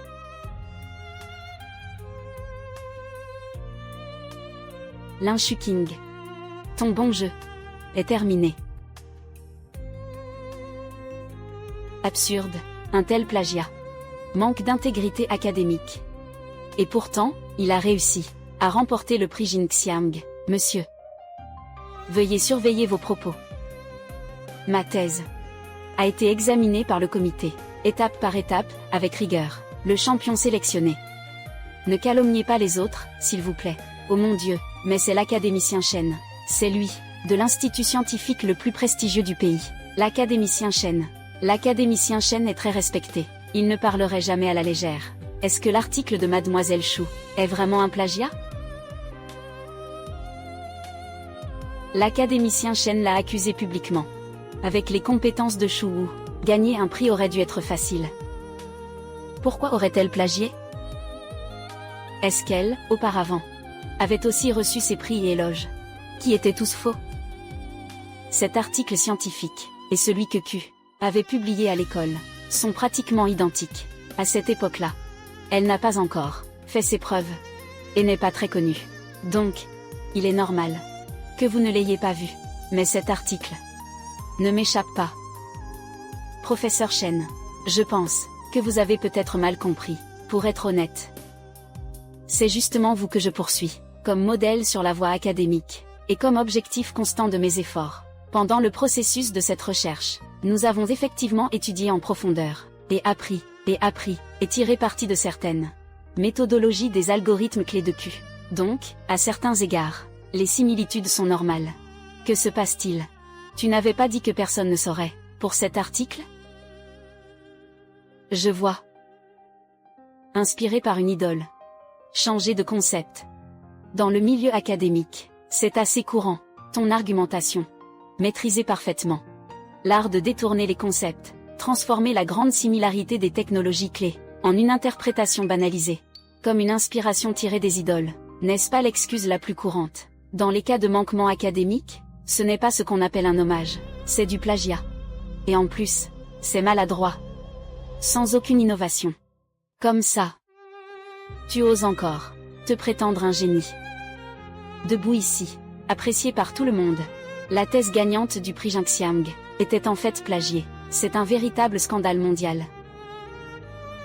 Lin King. Ton bon jeu est terminé. Absurde, un tel plagiat. Manque d'intégrité académique. Et pourtant, il a réussi à remporter le prix Jinxiang, monsieur. Veuillez surveiller vos propos. Ma thèse a été examinée par le comité, étape par étape, avec rigueur. Le champion sélectionné. Ne calomniez pas les autres, s'il vous plaît. Oh mon Dieu, mais c'est l'académicien Chen. C'est lui, de l'institut scientifique le plus prestigieux du pays. L'académicien Chen. L'académicien Chen est très respecté. Il ne parlerait jamais à la légère. Est-ce que l'article de Mademoiselle Shu est vraiment un plagiat? L'académicien Chen l'a accusé publiquement. Avec les compétences de Shu Wu, gagner un prix aurait dû être facile. Pourquoi aurait-elle plagié? Est-ce qu'elle, auparavant, avait aussi reçu ses prix et éloges, qui étaient tous faux? Cet article scientifique, et celui que Q avait publié à l'école, sont pratiquement identiques. À cette époque-là, elle n'a pas encore fait ses preuves, et n'est pas très connue. Donc, il est normal que vous ne l'ayez pas vu. Mais cet article ne m'échappe pas. Professeur Chen, je pense que vous avez peut-être mal compris. Pour être honnête, c'est justement vous que je poursuis, comme modèle sur la voie académique, et comme objectif constant de mes efforts. Pendant le processus de cette recherche, nous avons effectivement étudié en profondeur, et appris, et tiré parti de certaines méthodologies des algorithmes clés de Q. Donc, à certains égards, les similitudes sont normales. Que se passe-t-il? Tu n'avais pas dit que personne ne saurait, pour cet article? Je vois. Inspiré par une idole. Changer de concept. Dans le milieu académique, c'est assez courant, ton argumentation. Maîtriser parfaitement l'art de détourner les concepts, transformer la grande similarité des technologies clés en une interprétation banalisée, comme une inspiration tirée des idoles. N'est-ce pas l'excuse la plus courante? Dans les cas de manquement académique, ce n'est pas ce qu'on appelle un hommage, c'est du plagiat. Et en plus, c'est maladroit. Sans aucune innovation. Comme ça. Tu oses encore te prétendre un génie. Debout ici, apprécié par tout le monde. La thèse gagnante du prix Jinxiang était en fait plagiée. C'est un véritable scandale mondial.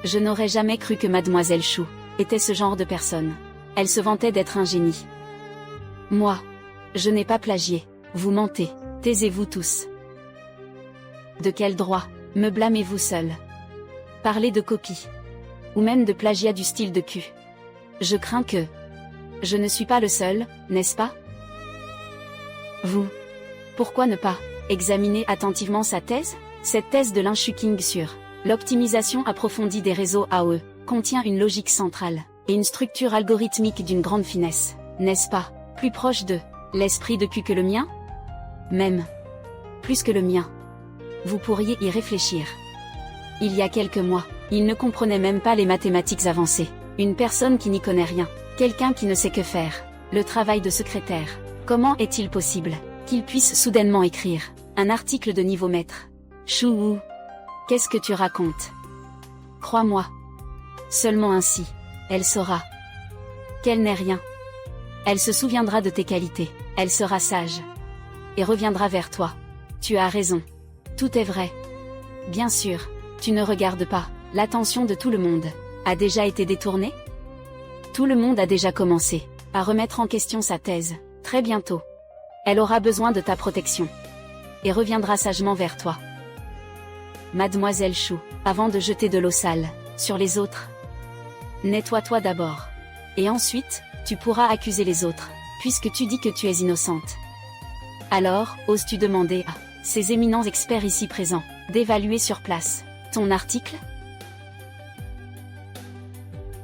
Je n'aurais jamais cru que Mademoiselle Shu était ce genre de personne. Elle se vantait d'être un génie. Moi, je n'ai pas plagié. Vous mentez. Taisez-vous tous. De quel droit me blâmez-vous seul? Parlez de copie. Ou même de plagiat du style de Q. Je crains que... Je ne suis pas le seul, n'est-ce pas? Vous. Pourquoi ne pas examiner attentivement sa thèse? Cette thèse de Lin King sur L'optimisation approfondie des réseaux AOE contient une logique centrale et une structure algorithmique d'une grande finesse, n'est-ce pas? Plus proche de l'esprit de Q que le mien? Même plus que le mien. Vous pourriez y réfléchir. Il y a quelques mois, il ne comprenait même pas les mathématiques avancées. Une personne qui n'y connaît rien, quelqu'un qui ne sait que faire, le travail de secrétaire. Comment est-il possible qu'il puisse soudainement écrire un article de niveau maître? Chouou, qu'est-ce que tu racontes? Crois-moi. Seulement ainsi, elle saura qu'elle n'est rien. Elle se souviendra de tes qualités, elle sera sage. Et reviendra vers toi. Tu as raison. Tout est vrai. Bien sûr, tu ne regardes pas. L'attention de tout le monde a déjà été détournée? Tout le monde a déjà commencé à remettre en question sa thèse. Très bientôt, elle aura besoin de ta protection. Et reviendra sagement vers toi. Mademoiselle Chou, avant de jeter de l'eau sale sur les autres, nettoie-toi d'abord. Et ensuite, tu pourras accuser les autres, puisque tu dis que tu es innocente. Alors, oses-tu demander à ces éminents experts ici présents d'évaluer sur place ton article?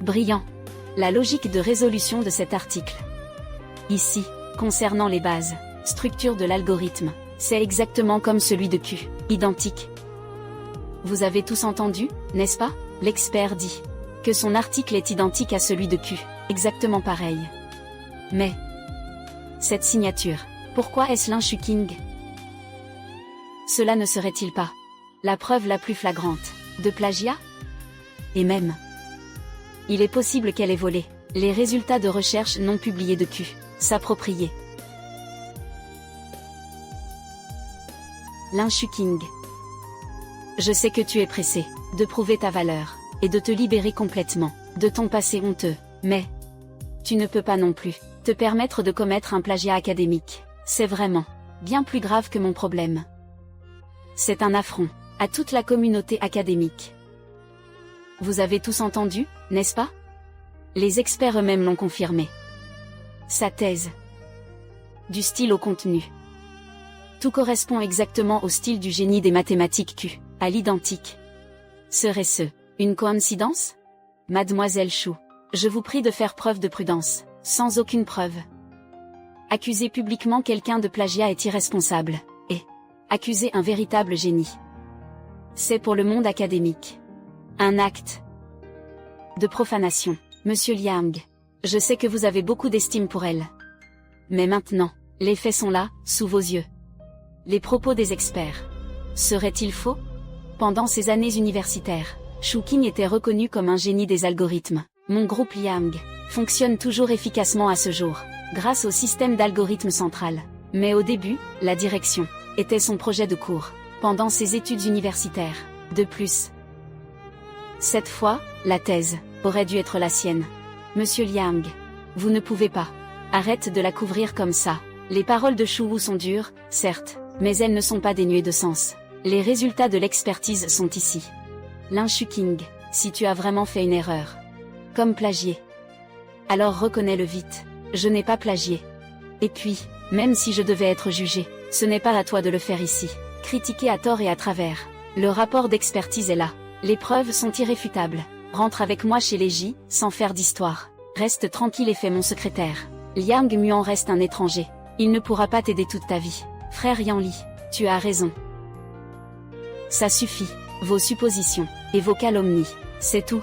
Brillant. La logique de résolution de cet article. Ici, concernant les bases, structure de l'algorithme, c'est exactement comme celui de Q, identique. Vous avez tous entendu, n'est-ce pas? L'expert dit que son article est identique à celui de Q, exactement pareil. Mais cette signature, pourquoi est-ce l'Inshuking? Cela ne serait-il pas la preuve la plus flagrante de plagiat? Et même, il est possible qu'elle ait volé les résultats de recherche non publiés de Q, s'approprier l'Inshuking. Je sais que tu es pressé de prouver ta valeur et de te libérer complètement de ton passé honteux, mais tu ne peux pas non plus te permettre de commettre un plagiat académique. C'est vraiment bien plus grave que mon problème. C'est un affront à toute la communauté académique. Vous avez tous entendu, n'est-ce pas? Les experts eux-mêmes l'ont confirmé. Sa thèse, du style au contenu, tout correspond exactement au style du génie des mathématiques Q, à l'identique. Serait-ce une coïncidence? Mademoiselle Chou, je vous prie de faire preuve de prudence, sans aucune preuve. Accuser publiquement quelqu'un de plagiat est irresponsable, et accuser un véritable génie, c'est pour le monde académique un acte de profanation. Monsieur Liang, je sais que vous avez beaucoup d'estime pour elle. Mais maintenant, les faits sont là, sous vos yeux. Les propos des experts seraient-ils faux? Pendant ces années universitaires, Shuking était reconnu comme un génie des algorithmes. Mon groupe Liang fonctionne toujours efficacement à ce jour, grâce au système d'algorithmes central. Mais au début, la direction était son projet de cours, pendant ses études universitaires. De plus, cette fois, la thèse aurait dû être la sienne. Monsieur Liang, vous ne pouvez pas. Arrête de la couvrir comme ça. Les paroles de Chouwu sont dures, certes, mais elles ne sont pas dénuées de sens. Les résultats de l'expertise sont ici. L'Inshuking, si tu as vraiment fait une erreur, comme plagier, alors reconnais-le vite. Je n'ai pas plagié. Et puis, même si je devais être jugé, ce n'est pas à toi de le faire ici. Critiquer à tort et à travers. Le rapport d'expertise est là. Les preuves sont irréfutables. Rentre avec moi chez les J, sans faire d'histoire. Reste tranquille et fais mon secrétaire. Liang Muan reste un étranger. Il ne pourra pas t'aider toute ta vie. Frère Yanli, tu as raison. Ça suffit. Vos suppositions et vos calomnies, c'est tout.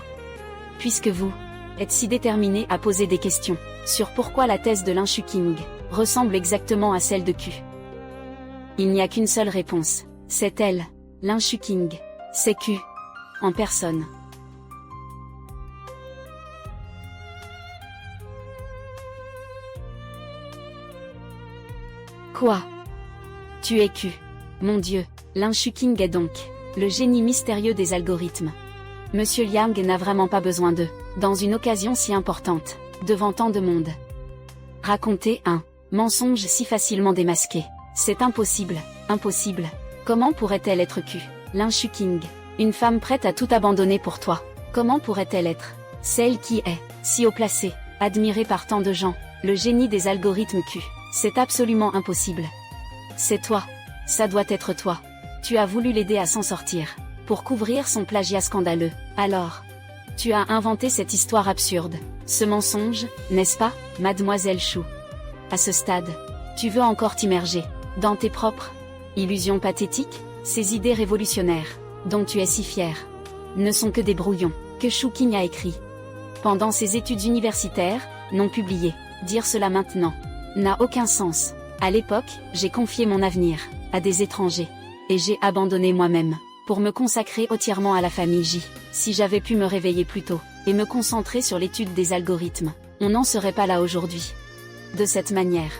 Puisque vous êtes si déterminé à poser des questions sur pourquoi la thèse de l'Inshuking ressemble exactement à celle de Q. Il n'y a qu'une seule réponse. C'est elle. L'Inshuking. C'est Q. En personne. Quoi? Tu es Q. Mon Dieu, l'Inshuking est donc le génie mystérieux des algorithmes. Monsieur Liang n'a vraiment pas besoin d'eux, dans une occasion si importante, devant tant de monde. Raconter un mensonge si facilement démasqué, c'est impossible, impossible. Comment pourrait-elle être Q? L'Inshuking, une femme prête à tout abandonner pour toi. Comment pourrait-elle être celle qui est si haut placée, admirée par tant de gens, le génie des algorithmes Q? C'est absolument impossible. C'est toi. Ça doit être toi. Tu as voulu l'aider à s'en sortir. pour couvrir son plagiat scandaleux. Alors, tu as inventé cette histoire absurde, ce mensonge, n'est-ce pas, mademoiselle Chou? À ce stade, tu veux encore t'immerger dans tes propres illusions pathétiques? Ces idées révolutionnaires, dont tu es si fière, ne sont que des brouillons que Shu Qing a écrits pendant ses études universitaires, non publiés. Dire cela maintenant n'a aucun sens. À l'époque, j'ai confié mon avenir à des étrangers, et j'ai abandonné moi-même pour me consacrer entièrement à la famille J. Si j'avais pu me réveiller plus tôt et me concentrer sur l'étude des algorithmes, on n'en serait pas là aujourd'hui. De cette manière,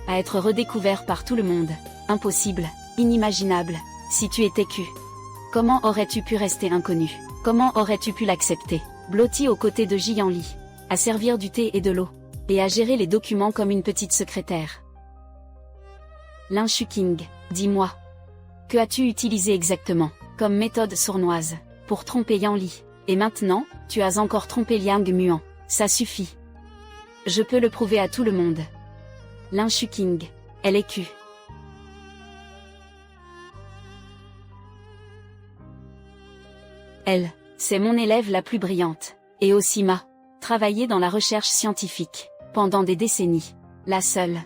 à être redécouvert par tout le monde, impossible, inimaginable. Si tu étais Q, comment aurais-tu pu rester inconnu? Comment aurais-tu pu l'accepter, blotti aux côtés de Ji Yanli, à servir du thé et de l'eau, et à gérer les documents comme une petite secrétaire? Lin Shuqing, dis-moi, que as-tu utilisé exactement comme méthode sournoise pour tromper Yanli? Et maintenant, tu as encore trompé Liang Muan. Ça suffit. Je peux le prouver à tout le monde. Lin Shuqing, elle est Q. Elle, c'est mon élève la plus brillante, et aussi m'a travaillé dans la recherche scientifique, pendant des décennies. La seule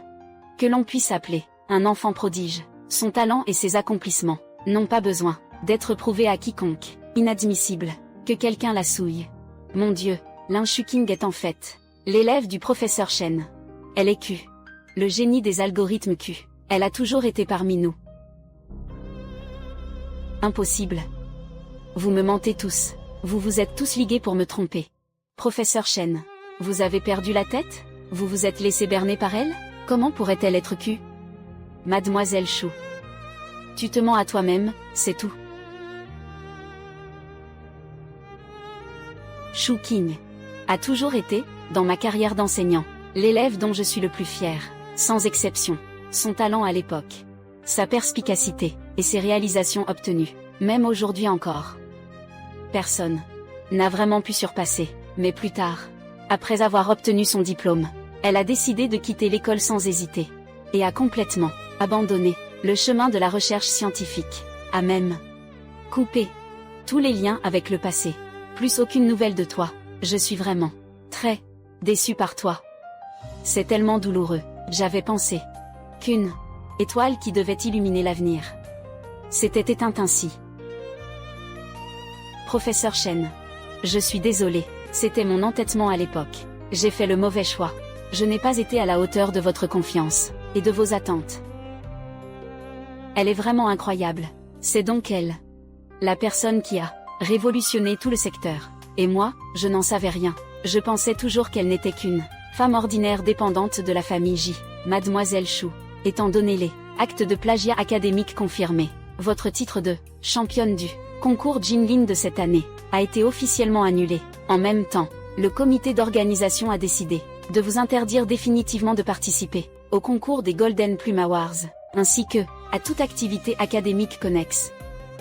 que l'on puisse appeler un enfant prodige. Son talent et ses accomplissements n'ont pas besoin d'être prouvés à quiconque. Inadmissible que quelqu'un la souille. Mon Dieu, Lin Shuqing est en fait l'élève du professeur Chen. Elle est Q. Le génie des algorithmes Q. Elle a toujours été parmi nous. Impossible. Vous me mentez tous. Vous vous êtes tous ligués pour me tromper. Professeur Chen, vous avez perdu la tête? Vous vous êtes laissé berner par elle? Comment pourrait-elle être Q? Mademoiselle Chou. Tu te mens à toi-même, c'est tout. Shu Qing a toujours été, dans ma carrière d'enseignant, l'élève dont je suis le plus fier, sans exception. Son talent à l'époque, sa perspicacité, et ses réalisations obtenues, même aujourd'hui encore. Personne n'a vraiment pu surpasser, mais plus tard, après avoir obtenu son diplôme, elle a décidé de quitter l'école sans hésiter, et a complètement abandonné le chemin de la recherche scientifique, a même coupé tous les liens avec le passé. Plus aucune nouvelle de toi. Je suis vraiment très déçue par toi. C'est tellement douloureux. J'avais pensé qu'une étoile qui devait illuminer l'avenir s'était éteinte ainsi. Professeur Chen, je suis désolée, c'était mon entêtement à l'époque. J'ai fait le mauvais choix. Je n'ai pas été à la hauteur de votre confiance et de vos attentes. Elle est vraiment incroyable. C'est donc elle, la personne qui a révolutionné tout le secteur. Et moi, je n'en savais rien. Je pensais toujours qu'elle n'était qu'une femme ordinaire dépendante de la famille J. Mademoiselle Chou, étant donné les actes de plagiat académique confirmés, votre titre de championne du concours Jinlin de cette année a été officiellement annulé. En même temps, le comité d'organisation a décidé de vous interdire définitivement de participer au concours des Golden Plume Awards, ainsi que à toute activité académique connexe.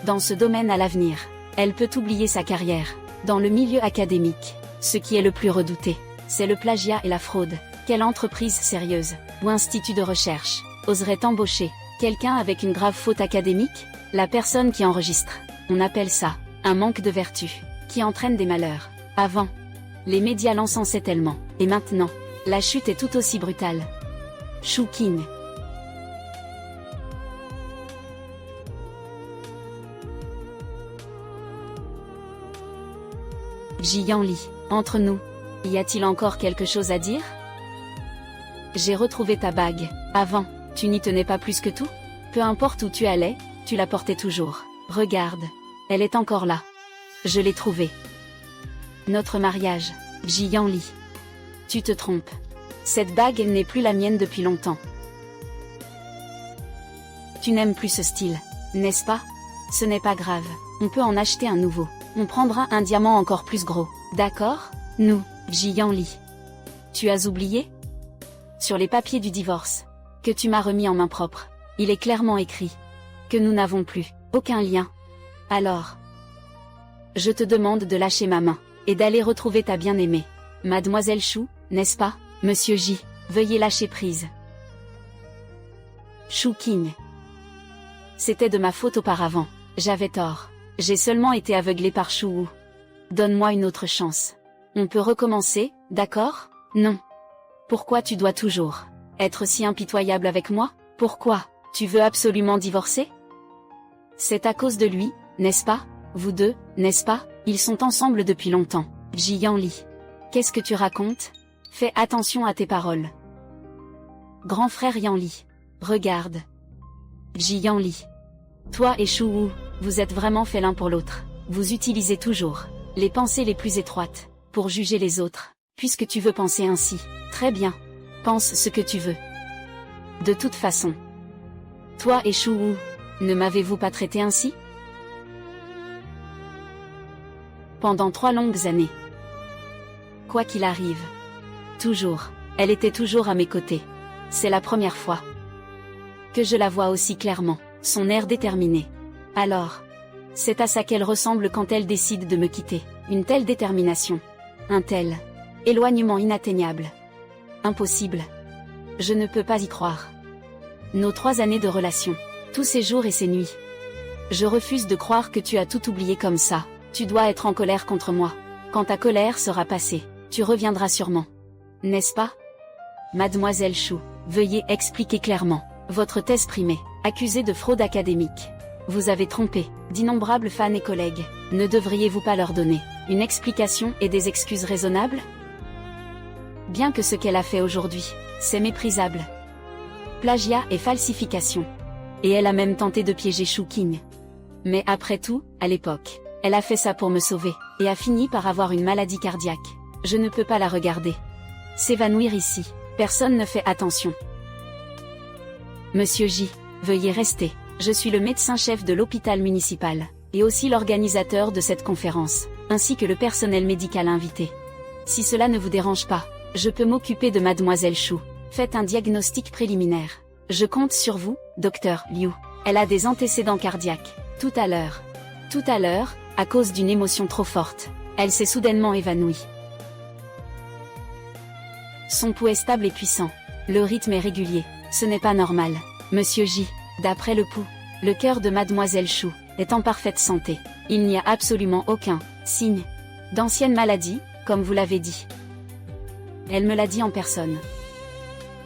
Dans ce domaine à l'avenir, elle peut oublier sa carrière. Dans le milieu académique, ce qui est le plus redouté, c'est le plagiat et la fraude. Quelle entreprise sérieuse, ou institut de recherche, oserait embaucher quelqu'un avec une grave faute académique? La personne qui enregistre, on appelle ça un manque de vertu, qui entraîne des malheurs. Avant, les médias l'encensaient tellement, et maintenant, la chute est tout aussi brutale. Shu Qing. Ji Yanli, entre nous, y a-t-il encore quelque chose à dire? J'ai retrouvé ta bague. Avant, tu n'y tenais pas plus que tout? Peu importe où tu allais, tu la portais toujours. Regarde, elle est encore là. Je l'ai trouvée. Notre mariage, Ji Yanli. Tu te trompes. Cette bague n'est plus la mienne depuis longtemps. Tu n'aimes plus ce style, n'est-ce pas? Ce n'est pas grave, on peut en acheter un nouveau. On prendra un diamant encore plus gros, d'accord? Nous, Ji Yanli. Tu as oublié? Sur les papiers du divorce, que tu m'as remis en main propre, il est clairement écrit que nous n'avons plus aucun lien. Alors, je te demande de lâcher ma main et d'aller retrouver ta bien-aimée, Mademoiselle Chou, n'est-ce pas? Monsieur J, veuillez lâcher prise. Shu Qing. C'était de ma faute auparavant, j'avais tort. J'ai seulement été aveuglée par Chou. Donne-moi une autre chance. On peut recommencer, d'accord? Non. Pourquoi tu dois toujours être si impitoyable avec moi? Pourquoi? Tu veux absolument divorcer? C'est à cause de lui, n'est-ce pas? Vous deux, n'est-ce pas? Ils sont ensemble depuis longtemps. Ji Yanli. Qu'est-ce que tu racontes? Fais attention à tes paroles. Grand frère Yanli. Regarde. Ji Yanli. Toi et Chou, vous êtes vraiment faits l'un pour l'autre. Vous utilisez toujours les pensées les plus étroites pour juger les autres. Puisque tu veux penser ainsi, très bien. Pense ce que tu veux. De toute façon. Toi et Chou, ne m'avez-vous pas traité ainsi? Pendant 3 longues années. Quoi qu'il arrive. Toujours. Elle était toujours à mes côtés. C'est la première fois que je la vois aussi clairement, son air déterminé. Alors, c'est à ça qu'elle ressemble quand elle décide de me quitter. Une telle détermination. Un tel éloignement inatteignable. Impossible. Je ne peux pas y croire. Nos 3 années de relation. Tous ces jours et ces nuits. Je refuse de croire que tu as tout oublié comme ça. Tu dois être en colère contre moi. Quand ta colère sera passée, tu reviendras sûrement. N'est-ce pas? Mademoiselle Chou, veuillez expliquer clairement votre thèse primée, accusée de fraude académique. Vous avez trompé d'innombrables fans et collègues. Ne devriez-vous pas leur donner une explication et des excuses raisonnables? Bien que ce qu'elle a fait aujourd'hui, c'est méprisable. Plagiat et falsification. Et elle a même tenté de piéger Chou King. Mais après tout, à l'époque, elle a fait ça pour me sauver, et a fini par avoir une maladie cardiaque. Je ne peux pas la regarder s'évanouir ici. Personne ne fait attention. Monsieur J, veuillez rester. Je suis le médecin-chef de l'hôpital municipal, et aussi l'organisateur de cette conférence, ainsi que le personnel médical invité. Si cela ne vous dérange pas, je peux m'occuper de Mademoiselle Chou. Faites un diagnostic préliminaire. Je compte sur vous, docteur Liu. Elle a des antécédents cardiaques. Tout à l'heure, à cause d'une émotion trop forte, elle s'est soudainement évanouie. Son pouls est stable et puissant. Le rythme est régulier. Ce n'est pas normal. Monsieur J, d'après le pouls, le cœur de Mademoiselle Chou est en parfaite santé. Il n'y a absolument aucun signe d'ancienne maladie, comme vous l'avez dit. Elle me l'a dit en personne.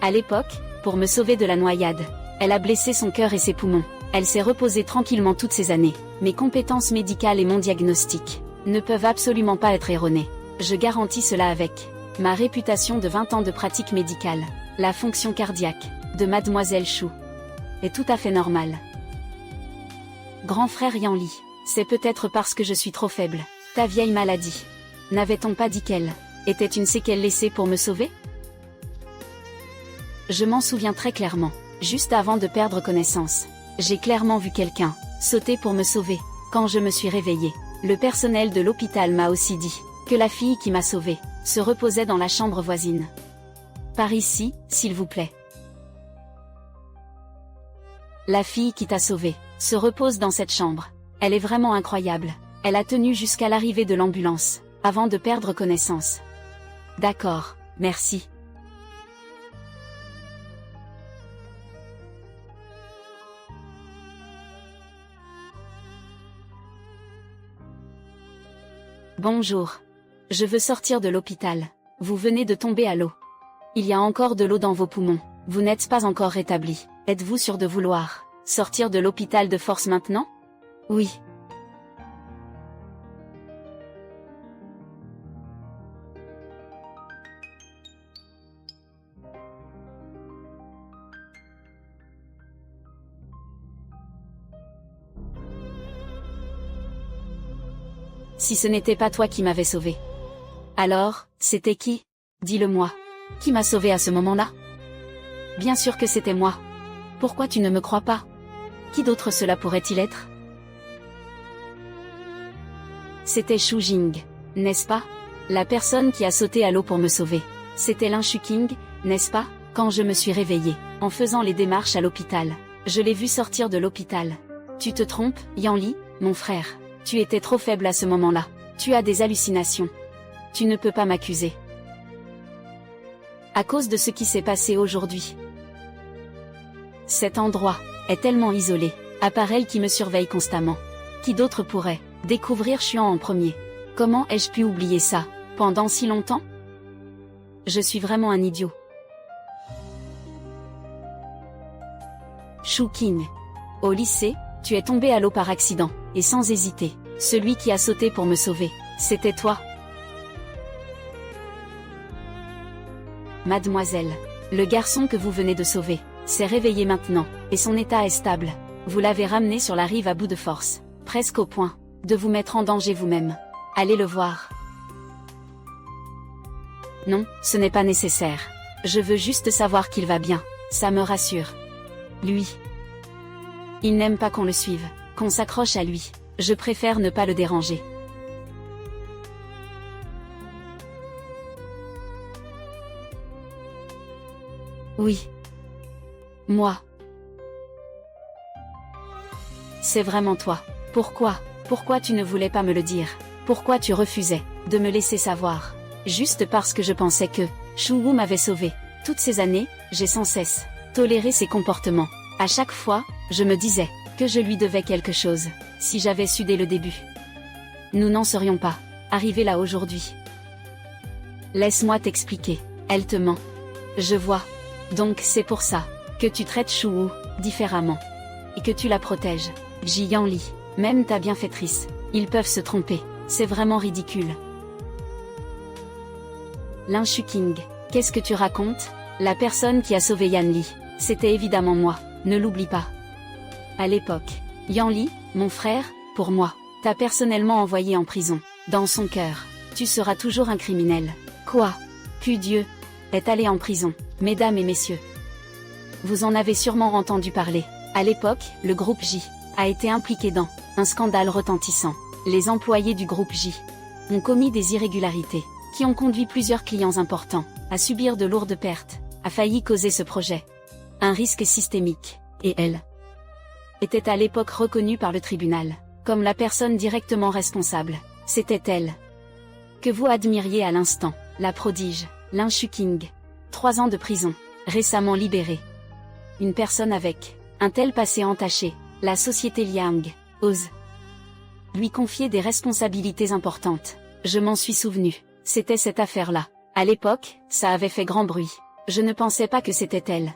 À l'époque, pour me sauver de la noyade, elle a blessé son cœur et ses poumons. Elle s'est reposée tranquillement toutes ces années. Mes compétences médicales et mon diagnostic ne peuvent absolument pas être erronées. Je garantis cela avec ma réputation de 20 ans de pratique médicale. La fonction cardiaque de Mademoiselle Chou est tout à fait normale. Grand frère Yanli, c'est peut-être parce que je suis trop faible. Ta vieille maladie. N'avait-on pas dit qu'elle était une séquelle laissée pour me sauver? Je m'en souviens très clairement. Juste avant de perdre connaissance, j'ai clairement vu quelqu'un sauter pour me sauver. Quand je me suis réveillée, le personnel de l'hôpital m'a aussi dit que la fille qui m'a sauvée se reposait dans la chambre voisine. Par ici, s'il vous plaît. La fille qui t'a sauvée se repose dans cette chambre. Elle est vraiment incroyable. Elle a tenu jusqu'à l'arrivée de l'ambulance, avant de perdre connaissance. D'accord, merci. Bonjour. Je veux sortir de l'hôpital. Vous venez de tomber à l'eau. Il y a encore de l'eau dans vos poumons. Vous n'êtes pas encore rétabli. Êtes-vous sûr de vouloir sortir de l'hôpital de force maintenant? Oui. Si ce n'était pas toi qui m'avais sauvé. Alors, c'était qui? Dis-le-moi. Qui m'a sauvé à ce moment-là? Bien sûr que c'était moi. Pourquoi tu ne me crois pas? Qui d'autre cela pourrait-il être? C'était Shu Jing, n'est-ce pas? La personne qui a sauté à l'eau pour me sauver. C'était Lin Shuking, n'est-ce pas? Quand je me suis réveillée, en faisant les démarches à l'hôpital, je l'ai vu sortir de l'hôpital. Tu te trompes, Yanli, mon frère. Tu étais trop faible à ce moment-là. Tu as des hallucinations. Tu ne peux pas m'accuser. À cause de ce qui s'est passé aujourd'hui. Cet endroit est tellement isolé, à part elle qui me surveille constamment. Qui d'autre pourrait découvrir Xuan en premier? Comment ai-je pu oublier ça, pendant si longtemps? Je suis vraiment un idiot. Shu Qing. Au lycée, tu es tombé à l'eau par accident, et sans hésiter. Celui qui a sauté pour me sauver, c'était toi. Mademoiselle. Le garçon que vous venez de sauver, s'est réveillé maintenant, et son état est stable. Vous l'avez ramené sur la rive à bout de force, presque au point de vous mettre en danger vous-même. Allez le voir. Non, ce n'est pas nécessaire. Je veux juste savoir qu'il va bien, ça me rassure. Lui. Il n'aime pas qu'on le suive, qu'on s'accroche à lui. Je préfère ne pas le déranger. Oui. Moi. C'est vraiment toi. Pourquoi tu ne voulais pas me le dire? Pourquoi tu refusais de me laisser savoir? Juste parce que je pensais que Shu Wu m'avait sauvé. Toutes ces années, j'ai sans cesse toléré ses comportements. À chaque fois, je me disais que je lui devais quelque chose. Si j'avais su dès le début, nous n'en serions pas arrivés là aujourd'hui. Laisse-moi t'expliquer. Elle te ment. Je vois. Donc c'est pour ça que tu traites Shu Wu différemment. Et que tu la protèges. Ji Yanli, même ta bienfaitrice, ils peuvent se tromper. C'est vraiment ridicule. Lin Xuqing, qu'est-ce que tu racontes? La personne qui a sauvé Yanli, c'était évidemment moi, ne l'oublie pas. À l'époque, Yanli, mon frère, pour moi, t'a personnellement envoyé en prison. Dans son cœur, tu seras toujours un criminel. Quoi? Puis Dieu est allé en prison, mesdames et messieurs. Vous en avez sûrement entendu parler. À l'époque, le groupe J a été impliqué dans un scandale retentissant. Les employés du groupe J ont commis des irrégularités qui ont conduit plusieurs clients importants à subir de lourdes pertes, a failli causer ce projet un risque systémique, et elle était à l'époque reconnue par le tribunal comme la personne directement responsable. C'était elle que vous admiriez à l'instant, la prodige, Lin Xuqing. 3 ans de prison, récemment libérée. Une personne avec un tel passé entaché, la société Liang ose lui confier des responsabilités importantes. Je m'en suis souvenu. C'était cette affaire-là. À l'époque, ça avait fait grand bruit. Je ne pensais pas que c'était elle.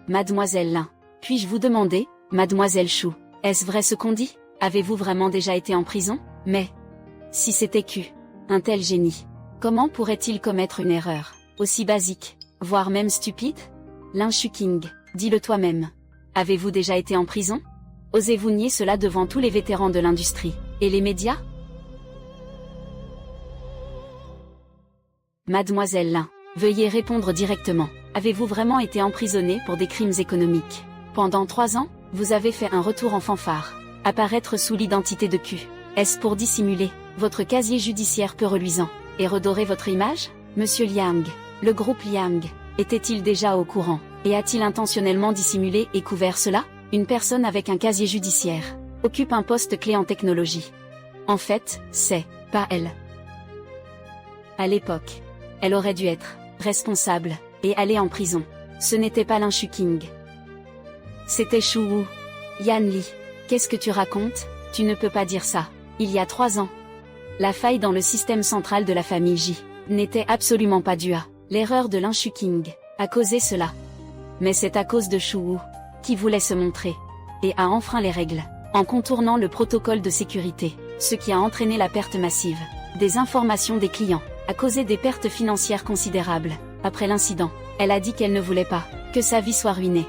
Mademoiselle Lin, puis-je vous demander, Mademoiselle Shu, est-ce vrai ce qu'on dit? Avez-vous vraiment déjà été en prison? Mais, si c'était un tel génie, comment pourrait-il commettre une erreur aussi basique, voire même stupide? Lin Xuqing, dis-le toi-même. Avez-vous déjà été en prison? Osez-vous nier cela devant tous les vétérans de l'industrie et les médias? Mademoiselle Lin, veuillez répondre directement. Avez-vous vraiment été emprisonnée pour des crimes économiques? Pendant 3 ans, vous avez fait un retour en fanfare. Apparaître sous l'identité de Q. Est-ce pour dissimuler votre casier judiciaire peu reluisant et redorer votre image? Monsieur Liang, le groupe Liang, était-il déjà au courant et a-t-il intentionnellement dissimulé et couvert cela? Une personne avec un casier judiciaire occupe un poste clé en technologie. En fait, c'est pas elle. À l'époque, elle aurait dû être responsable et aller en prison. Ce n'était pas Lin Xuqing. C'était Shu Wu. Yanli, qu'est-ce que tu racontes? Tu ne peux pas dire ça. Il y a 3 ans, la faille dans le système central de la famille J n'était absolument pas due à l'erreur de Lin Xuqing a causé cela. Mais c'est à cause de Shu Wu, qui voulait se montrer et a enfreint les règles en contournant le protocole de sécurité, ce qui a entraîné la perte massive des informations des clients, a causé des pertes financières considérables. Après l'incident, elle a dit qu'elle ne voulait pas que sa vie soit ruinée.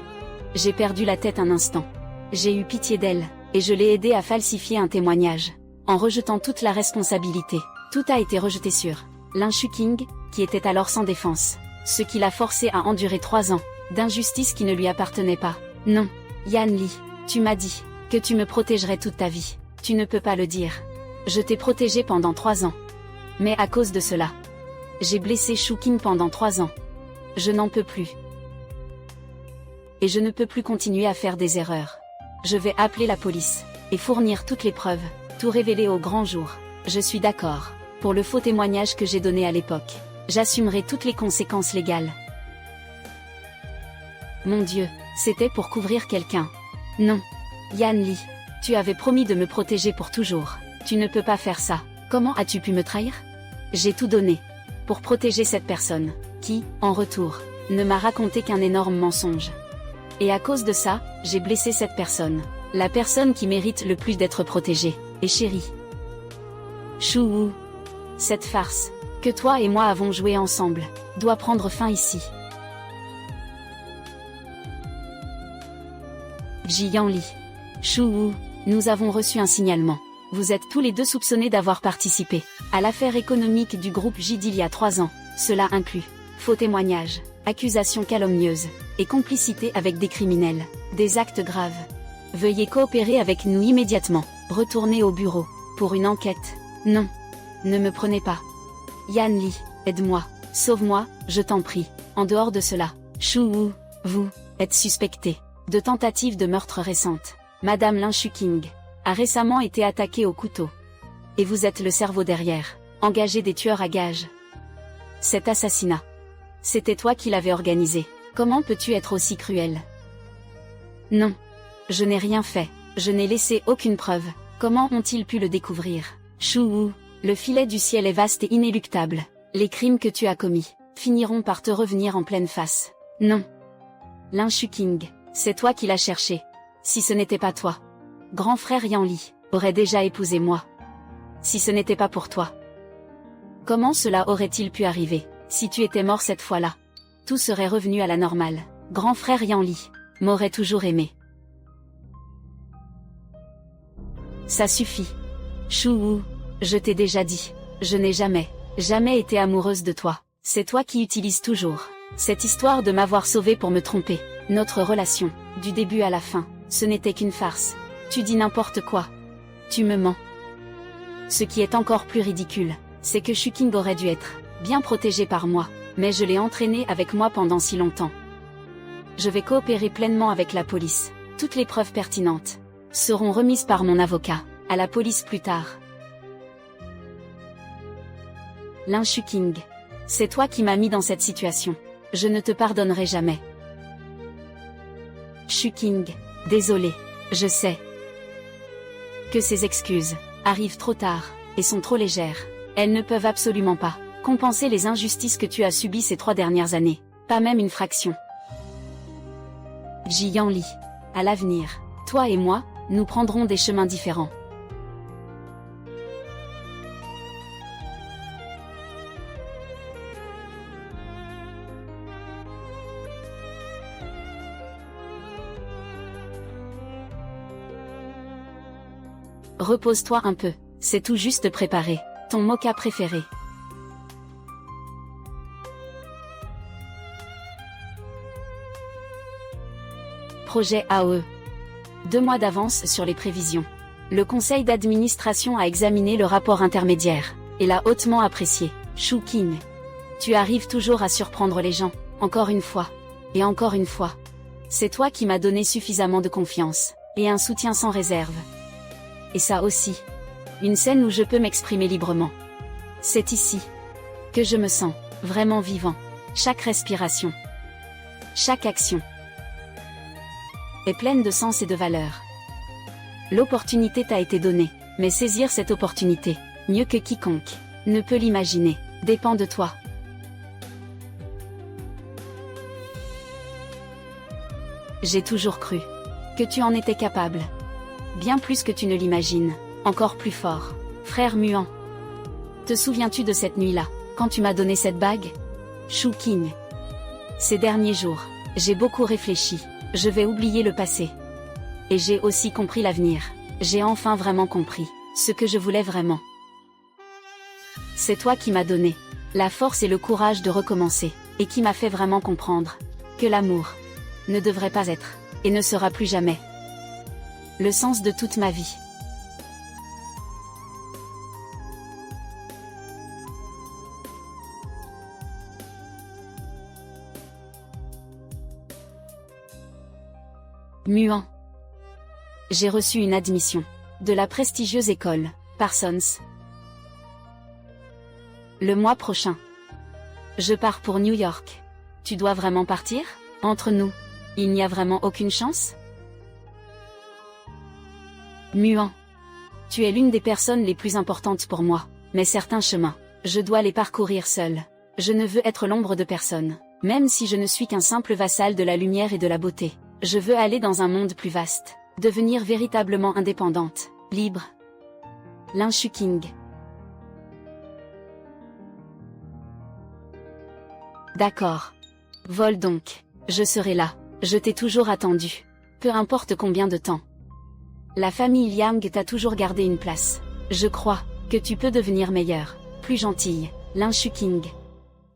J'ai perdu la tête un instant. J'ai eu pitié d'elle, et je l'ai aidée à falsifier un témoignage. En rejetant toute la responsabilité, tout a été rejeté sur Lin Xuqing, qui était alors sans défense, ce qui l'a forcé à endurer 3 ans d'injustice qui ne lui appartenait pas. Non, Yanli, tu m'as dit que tu me protégerais toute ta vie. Tu ne peux pas le dire. Je t'ai protégé pendant 3 ans. Mais à cause de cela, j'ai blessé Xuqing pendant 3 ans. Je n'en peux plus. Et je ne peux plus continuer à faire des erreurs. Je vais appeler la police et fournir toutes les preuves, tout révéler au grand jour. Je suis d'accord. Pour le faux témoignage que j'ai donné à l'époque, j'assumerai toutes les conséquences légales. Mon Dieu, c'était pour couvrir quelqu'un. Non. Yanli, Tu avais promis de me protéger pour toujours. Tu ne peux pas faire ça. Comment as-tu pu me trahir? J'ai tout donné pour protéger cette personne, qui, en retour, ne m'a raconté qu'un énorme mensonge. Et à cause de ça, j'ai blessé cette personne. La personne qui mérite le plus d'être protégée, et chérie. Chouhou. Cette farce, que toi et moi avons jouée ensemble, doit prendre fin ici. Jiyanli. Chouhou, nous avons reçu un signalement. Vous êtes tous les deux soupçonnés d'avoir participé à l'affaire économique du groupe J d'il y a 3 ans. Cela inclut faux témoignages, accusations calomnieuses, et complicité avec des criminels. Des actes graves. Veuillez coopérer avec nous immédiatement. Retournez au bureau. Pour une enquête. Non. Ne me prenez pas. Yanli, aide-moi. Sauve-moi, je t'en prie. En dehors de cela, Chouhou, vous êtes suspecté de tentative de meurtre récente. Madame Lin Shuking a récemment été attaquée au couteau. Et vous êtes le cerveau derrière. Engagé des tueurs à gages. Cet assassinat, c'était toi qui l'avais organisé. Comment peux-tu être aussi cruel? Non. Je n'ai rien fait. Je n'ai laissé aucune preuve. Comment ont-ils pu le découvrir? Chouhou, le filet du ciel est vaste et inéluctable. Les crimes que tu as commis finiront par te revenir en pleine face. Non. Lin Shuking, c'est toi qui l'as cherché. Si ce n'était pas toi, grand frère Yanli aurait déjà épousé moi. Si ce n'était pas pour toi, comment cela aurait-il pu arriver? Si tu étais mort cette fois-là, tout serait revenu à la normale. Grand frère Yanli m'aurait toujours aimé. Ça suffit. Chouhou, je t'ai déjà dit, je n'ai jamais été amoureuse de toi. C'est toi qui utilises toujours cette histoire de m'avoir sauvée pour me tromper. Notre relation, du début à la fin, ce n'était qu'une farce. Tu dis n'importe quoi. Tu me mens. Ce qui est encore plus ridicule, c'est que Shuking aurait dû être bien protégé par moi, mais je l'ai entraîné avec moi pendant si longtemps. Je vais coopérer pleinement avec la police. Toutes les preuves pertinentes seront remises par mon avocat à la police plus tard. Lin Shuking, c'est toi qui m'as mis dans cette situation. Je ne te pardonnerai jamais. Shuking, désolé, je sais que ces excuses arrivent trop tard et sont trop légères. Elles ne peuvent absolument pas compenser les injustices que tu as subies ces 3 dernières années. Pas même une fraction. Jiyanli, à l'avenir, toi et moi, nous prendrons des chemins différents. Repose-toi un peu, c'est tout juste préparé. Ton mocha préféré. Projet AOE. 2 mois d'avance sur les prévisions. Le conseil d'administration a examiné le rapport intermédiaire, et l'a hautement apprécié. Shuking, tu arrives toujours à surprendre les gens, encore une fois. Et encore une fois. C'est toi qui m'as donné suffisamment de confiance, et un soutien sans réserve. Et ça aussi. Une scène où je peux m'exprimer librement. C'est ici que je me sens vraiment vivant. Chaque respiration, chaque action est pleine de sens et de valeur. L'opportunité t'a été donnée, mais saisir cette opportunité, mieux que quiconque ne peut l'imaginer, dépend de toi. J'ai toujours cru que tu en étais capable. Bien plus que tu ne l'imagines, encore plus fort. Frère muant. Te souviens-tu de cette nuit-là, quand tu m'as donné cette bague? Shuking. Ces derniers jours, j'ai beaucoup réfléchi, je vais oublier le passé. Et j'ai aussi compris l'avenir. J'ai enfin vraiment compris ce que je voulais vraiment. C'est toi qui m'as donné la force et le courage de recommencer, et qui m'a fait vraiment comprendre que l'amour ne devrait pas être, et ne sera plus jamais, le sens de toute ma vie. Muant. J'ai reçu une admission de la prestigieuse école Parsons. Le mois prochain, je pars pour New York. Tu dois vraiment partir? Entre nous, il n'y a vraiment aucune chance? Muan. Tu es l'une des personnes les plus importantes pour moi, mais certains chemins, je dois les parcourir seul. Je ne veux être l'ombre de personne, même si je ne suis qu'un simple vassal de la lumière et de la beauté. Je veux aller dans un monde plus vaste, devenir véritablement indépendante, libre. Lin Shuking. D'accord. Vole donc. Je serai là. Je t'ai toujours attendu. Peu importe combien de temps. La famille Liang t'a toujours gardé une place. Je crois que tu peux devenir meilleure, plus gentille. Lin Shuking.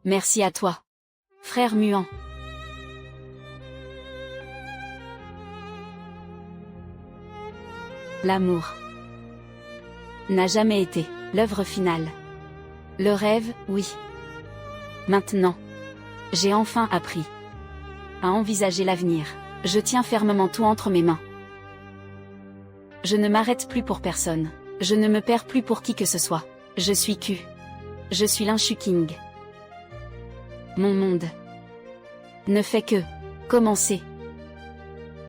Merci à toi. Frère Muan. L'amour n'a jamais été l'œuvre finale. Le rêve, oui. Maintenant, j'ai enfin appris à envisager l'avenir. Je tiens fermement tout entre mes mains. Je ne m'arrête plus pour personne. Je ne me perds plus pour qui que ce soit. Je suis Q. Je suis Lin Shuking. Mon monde ne fait que commencer.